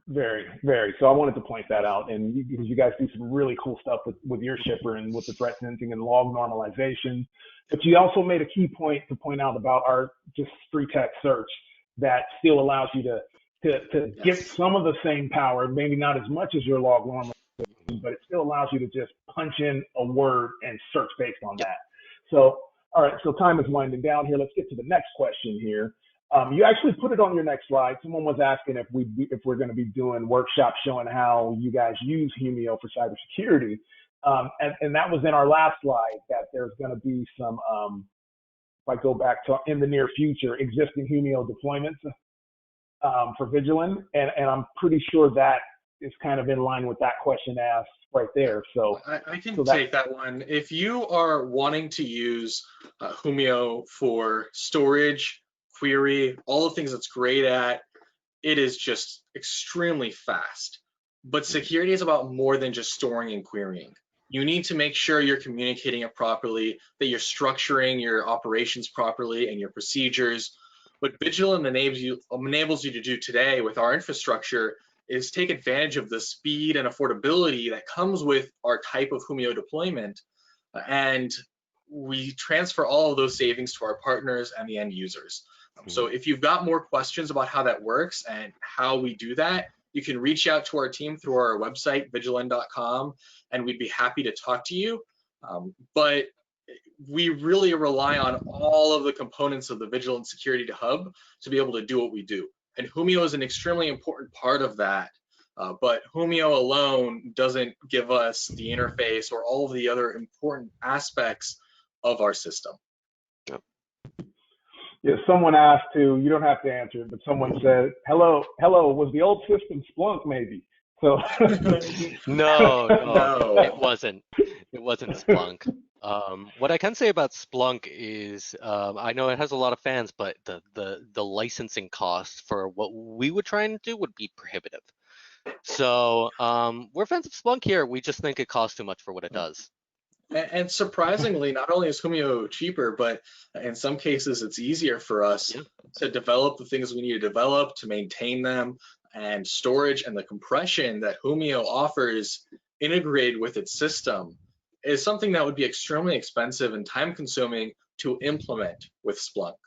Very, very. So I wanted to point that out, and because you guys do some really cool stuff with your shipper and with the threat sensing and log normalization. But you also made a key point to point out about our just free text search that still allows you to get Yes. some of the same power, maybe not as much as your log normalization, but it still allows you to just punch in a word and search based on Yep. that. So, all right, so time is winding down here. Let's get to the next question here. You actually put it on your next slide. Someone was asking if we're going to be doing workshops showing how you guys use Humio for cybersecurity, and that was in our last slide. That there's going to be some, if I go back to in the near future, existing Humio deployments for Vigilant, and I'm pretty sure that is kind of in line with that question asked right there. So I can so that take that one. If you are wanting to use Humio for storage, query, all the things it's great at, it is just extremely fast. But security is about more than just storing and querying. You need to make sure you're communicating it properly, that you're structuring your operations properly and your procedures. What Vigilant enables you to do today with our infrastructure is take advantage of the speed and affordability that comes with our type of Humio deployment, and we transfer all of those savings to our partners and the end users. So if you've got more questions about how that works and how we do that, you can reach out to our team through our website, vigilant.com, and we'd be happy to talk to you. But we really rely on all of the components of the Vigilant Security Hub to be able to do what we do. And Humio is an extremely important part of that. But Humio alone doesn't give us the interface or all of the other important aspects of our system. yeah, someone asked to, you don't have to answer it, but someone said, hello, was the old system Splunk maybe? So No, No. it wasn't. It wasn't Splunk. What I can say about Splunk is I know it has a lot of fans, but the licensing costs for what we would try and do would be prohibitive. So we're fans of Splunk here. We just think it costs too much for what it does. And surprisingly, not only is Humio cheaper, but in some cases it's easier for us Yeah. to develop the things we need to develop, to maintain them, and storage and the compression that Humio offers integrated with its system is something that would be extremely expensive and time consuming to implement with Splunk.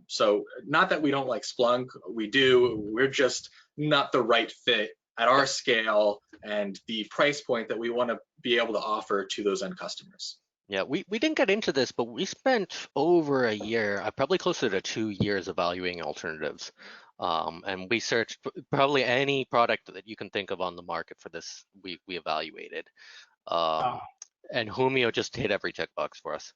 So not that we don't like Splunk, we do, we're just not the right fit at our scale and the price point that we want to be able to offer to those end customers. Yeah, we didn't get into this, but we spent over a year, probably closer to 2 years, evaluating alternatives. And we searched probably any product that you can think of on the market for this, we evaluated. And Humio just hit every checkbox for us.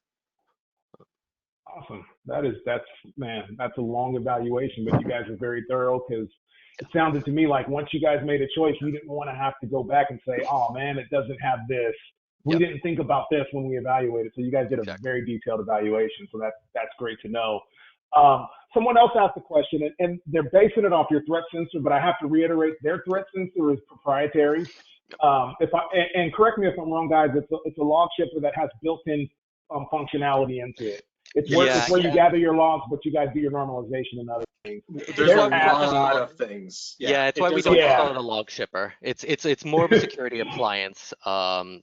awesome. That's a long evaluation, but you guys are very thorough, because it sounded to me like once you guys made a choice, you didn't want to have to go back and say, oh man, it doesn't have this. We Yep. didn't think about this when we evaluated. So you guys did a Exactly. very detailed evaluation. So that's great to know. Someone else asked a question, and they're basing it off your threat sensor, but I have to reiterate, their threat sensor is proprietary. And correct me if I'm wrong, guys, it's a log shipper that has built-in functionality into it. It's where you gather your logs, but you guys do your normalization and other things. There's a lot of things. Yeah, it's why we don't call it a log shipper. It's more of a security appliance,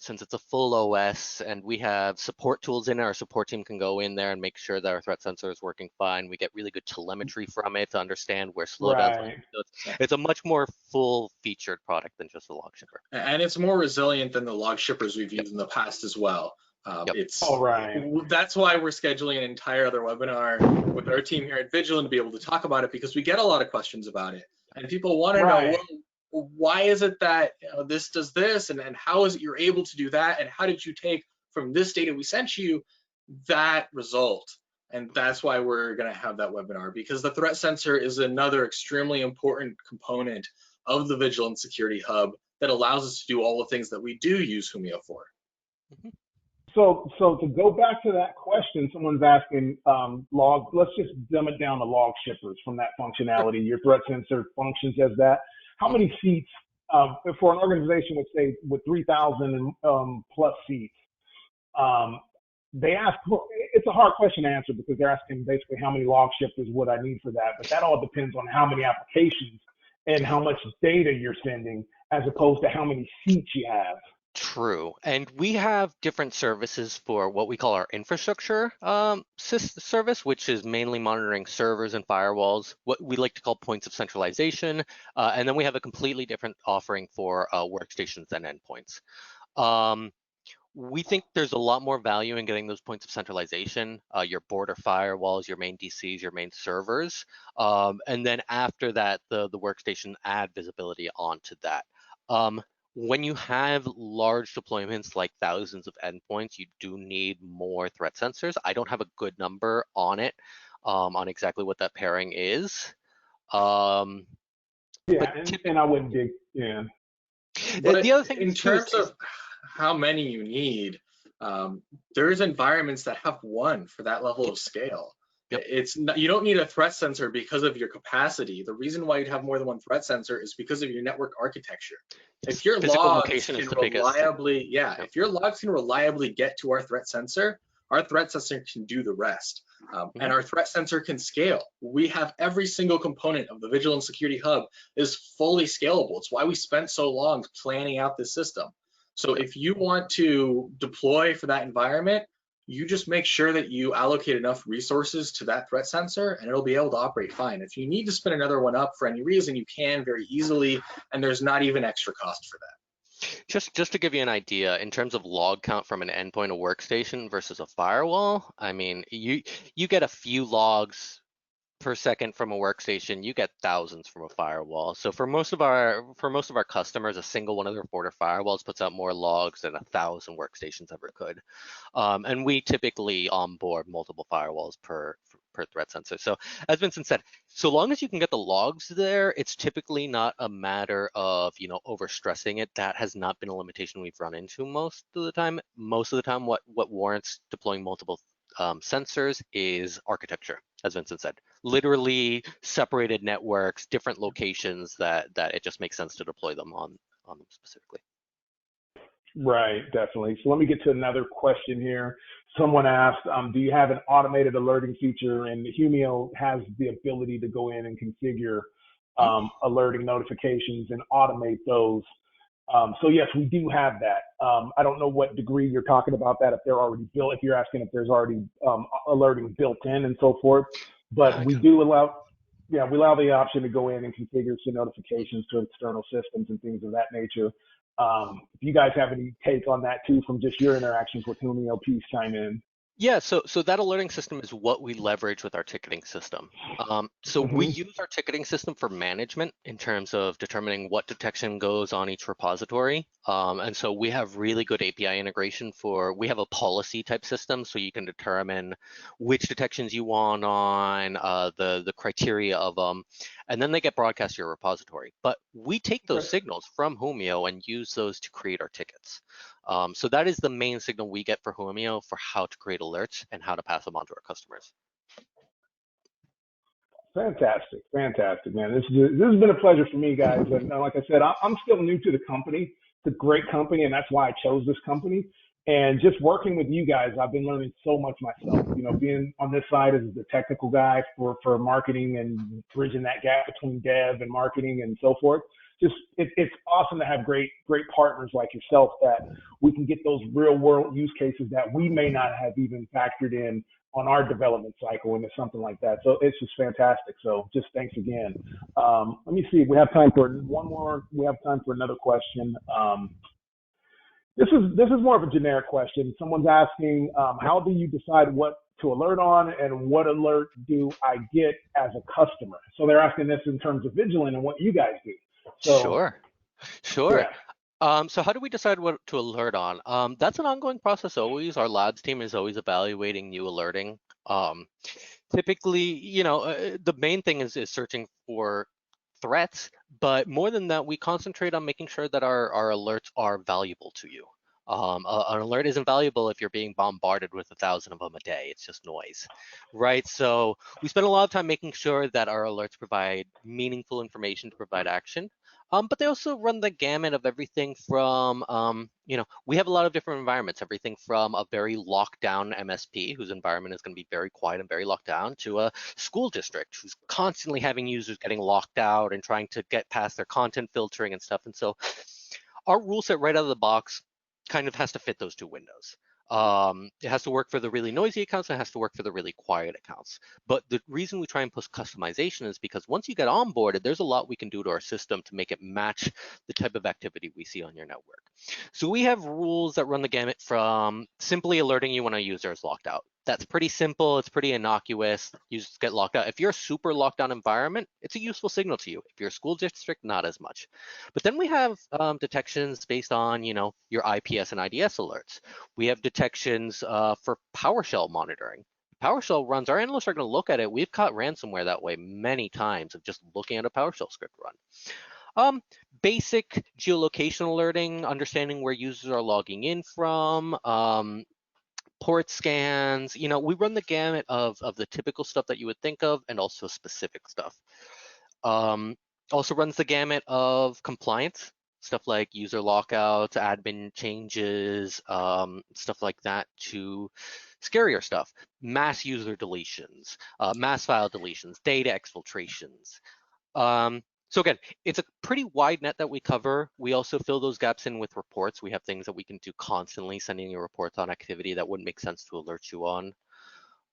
since it's a full OS, and we have support tools in it. Our support team can go in there and make sure that our threat sensor is working fine. We get really good telemetry from it to understand where slowdowns are. So it's a much more full-featured product than just a log shipper. And it's more resilient than the log shippers we've used in the past as well. Yep. All right. That's why we're scheduling an entire other webinar with our team here at Vigilant to be able to talk about it, because we get a lot of questions about it, and people want to know, well, why is it that this does this, and how is it you're able to do that, and how did you take from this data we sent you that result? And that's why we're going to have that webinar, because the threat sensor is another extremely important component of the Vigilant Security Hub that allows us to do all the things that we do use Humio for. Mm-hmm. So to go back to that question, someone's asking log. Let's just dumb it down to log shippers from that functionality. Your threat sensor functions as that. How many seats for an organization, let's say with 3,000 plus seats? They ask. It's a hard question to answer because they're asking basically how many log shippers would I need for that. But that all depends on how many applications and how much data you're sending, as opposed to how many seats you have. True. And we have different services for what we call our infrastructure service, which is mainly monitoring servers and firewalls, what we like to call points of centralization. And then we have a completely different offering for workstations and endpoints. We think there's a lot more value in getting those points of centralization, your border firewalls, your main DCs, your main servers. And then after that, the workstation add visibility onto that. When you have large deployments like thousands of endpoints, you do need more threat sensors. I don't have a good number on it, on exactly what that pairing is. Yeah, and I wouldn't dig, yeah. But the other thing in terms of how many you need, there's environments that have one for that level of scale. Yep. It's not, you don't need a threat sensor because of your capacity. The reason why you'd have more than one threat sensor is because of your network architecture. If your logs can reliably, if your logs can reliably get to our threat sensor can do the rest. And our threat sensor can scale. We have every single component of the Vigilant Security Hub is fully scalable. It's why we spent so long planning out this system. So if you want to deploy for that environment, you just make sure that you allocate enough resources to that threat sensor and it'll be able to operate fine. If you need to spin another one up for any reason, you can very easily, and there's not even extra cost for that. Just to give you an idea, in terms of log count from an endpoint or workstation versus a firewall, I mean, you get a few logs per second from a workstation, you get thousands from a firewall. So for most of our customers, a single one of their border firewalls puts out more logs than 1,000 workstations ever could. And we typically onboard multiple firewalls per threat sensor. So as Vincent said, so long as you can get the logs there, it's typically not a matter of overstressing it. That has not been a limitation we've run into most of the time. Most of the time, what warrants deploying multiple sensors is architecture, as Vincent said. Literally separated networks, different locations that it just makes sense to deploy them on them specifically. Right, definitely. So let me get to another question here. Someone asked, do you have an automated alerting feature? And Humio has the ability to go in and configure alerting notifications and automate those. So yes, we do have that. I don't know what degree you're talking about that, if they're already built, if you're asking if there's already alerting built in and so forth, but we do allow, we allow the option to go in and configure some notifications to external systems and things of that nature. If you guys have any take on that too, from just your interactions with Humio, please chime in. Yeah, so that alerting system is what we leverage with our ticketing system. We use our ticketing system for management in terms of determining what detection goes on each repository. And so we have really good API integration we have a policy type system, so you can determine which detections you want on, the criteria of them, and then they get broadcast to your repository. But we take those signals from Humio and use those to create our tickets. So that is the main signal we get for Humio for how to create alerts and how to pass them on to our customers. Fantastic, man. This has been a pleasure for me, guys. And like I said, I'm still new to the company. It's a great company, and that's why I chose this company. And just working with you guys, I've been learning so much myself. Being on this side as the technical guy for marketing and bridging that gap between dev and marketing and so forth. It's awesome to have great partners like yourself that we can get those real world use cases that we may not have even factored in on our development cycle into something like that. So it's just fantastic. So just thanks again. Let me see. We have time for one more. We have time for another question. This is more of a generic question. Someone's asking, how do you decide what to alert on, and what alert do I get as a customer? So they're asking this in terms of Vigilant and what you guys do. So Sure. yeah. So how do we decide what to alert on? That's an ongoing process always. Our labs team is always evaluating new alerting. Typically, the main thing is searching for threats, but more than that, we concentrate on making sure that our alerts are valuable to you. An alert isn't valuable if you're being bombarded with 1,000 of them a day. It's just noise, right? So we spend a lot of time making sure that our alerts provide meaningful information to provide action. But they also run the gamut of everything from, we have a lot of different environments, everything from a very locked down MSP whose environment is going to be very quiet and very locked down, to a school district who's constantly having users getting locked out and trying to get past their content filtering and stuff. And so our rule set right out of the box kind of has to fit those two windows. It has to work for the really noisy accounts, and it has to work for the really quiet accounts. But the reason we try and push customization is because once you get onboarded, there's a lot we can do to our system to make it match the type of activity we see on your network. So we have rules that run the gamut from simply alerting you when a user is locked out. That's pretty simple. It's pretty innocuous. Users get locked out. If you're a super locked down environment, it's a useful signal to you. If you're a school district, not as much. But then we have detections based on, your IPS and IDS alerts. We have detections for PowerShell monitoring. PowerShell runs, our analysts are going to look at it. We've caught ransomware that way many times of just looking at a PowerShell script run. Basic geolocation alerting, understanding where users are logging in from, port scans. We run the gamut of the typical stuff that you would think of, and also specific stuff. Also runs the gamut of compliance, stuff like user lockouts, admin changes, stuff like that, to scarier stuff, mass user deletions, mass file deletions, data exfiltrations. So again, it's a pretty wide net that we cover. We also fill those gaps in with reports. We have things that we can do constantly, sending you reports on activity that wouldn't make sense to alert you on.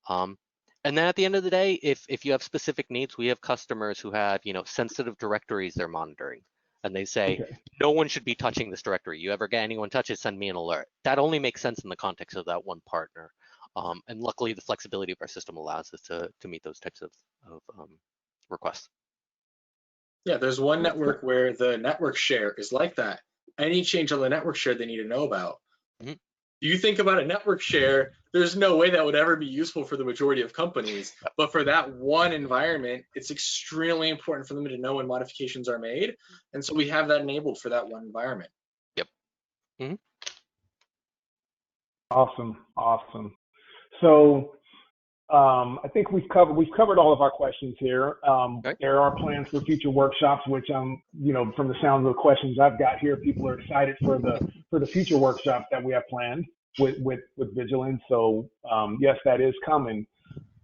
And then at the end of the day, if you have specific needs, we have customers who have, sensitive directories they're monitoring. And they say, okay, no one should be touching this directory. You ever get anyone touch it, send me an alert. That only makes sense in the context of that one partner. And luckily, the flexibility of our system allows us to meet those types of requests. Yeah, there's one network where the network share is like that. Any change on the network share they need to know about. Mm-hmm. You think about a network share, there's no way that would ever be useful for the majority of companies. But for that one environment, it's extremely important for them to know when modifications are made. And so we have that enabled for that one environment. Yep. Mm-hmm. Awesome. So I think we've covered all of our questions here. Right. There are plans for future workshops, which from the sound of the questions I've got here, people are excited for the future workshops that we have planned with Vigilant. So yes, that is coming.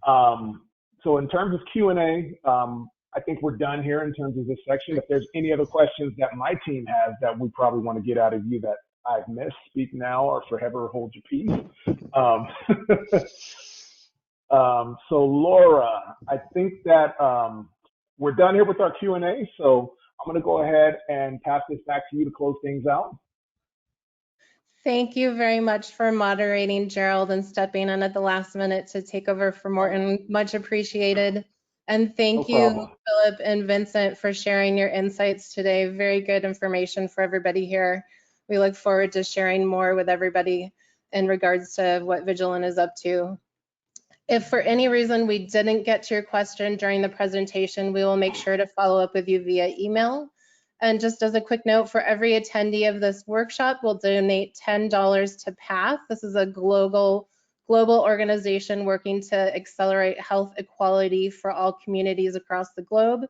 So in terms of Q&A, I think we're done here in terms of this section. If there's any other questions that my team has that we probably want to get out of you that I've missed, speak now or forever hold your peace. So Laura, I think that we're done here with our Q&A. So I'm going to go ahead and pass this back to you to close things out. Thank you very much for moderating, Gerald, and stepping in at the last minute to take over for Morton. Much appreciated. And thank you, Philip and Vincent, for sharing your insights today. Very good information for everybody here. We look forward to sharing more with everybody in regards to what Vigilant is up to. If for any reason we didn't get to your question during the presentation, we will make sure to follow up with you via email. And just as a quick note, for every attendee of this workshop, we'll donate $10 to PATH. This is a global organization working to accelerate health equality for all communities across the globe.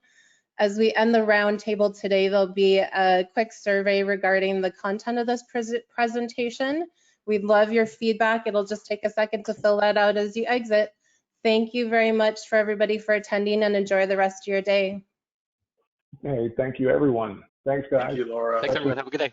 As we end the roundtable today, there'll be a quick survey regarding the content of this presentation. We'd love your feedback. It'll just take a second to fill that out as you exit. Thank you very much for everybody for attending, and enjoy the rest of your day. Hey, thank you, everyone. Thanks, guys. Thank you, Laura. Thanks, everyone. Have a good day.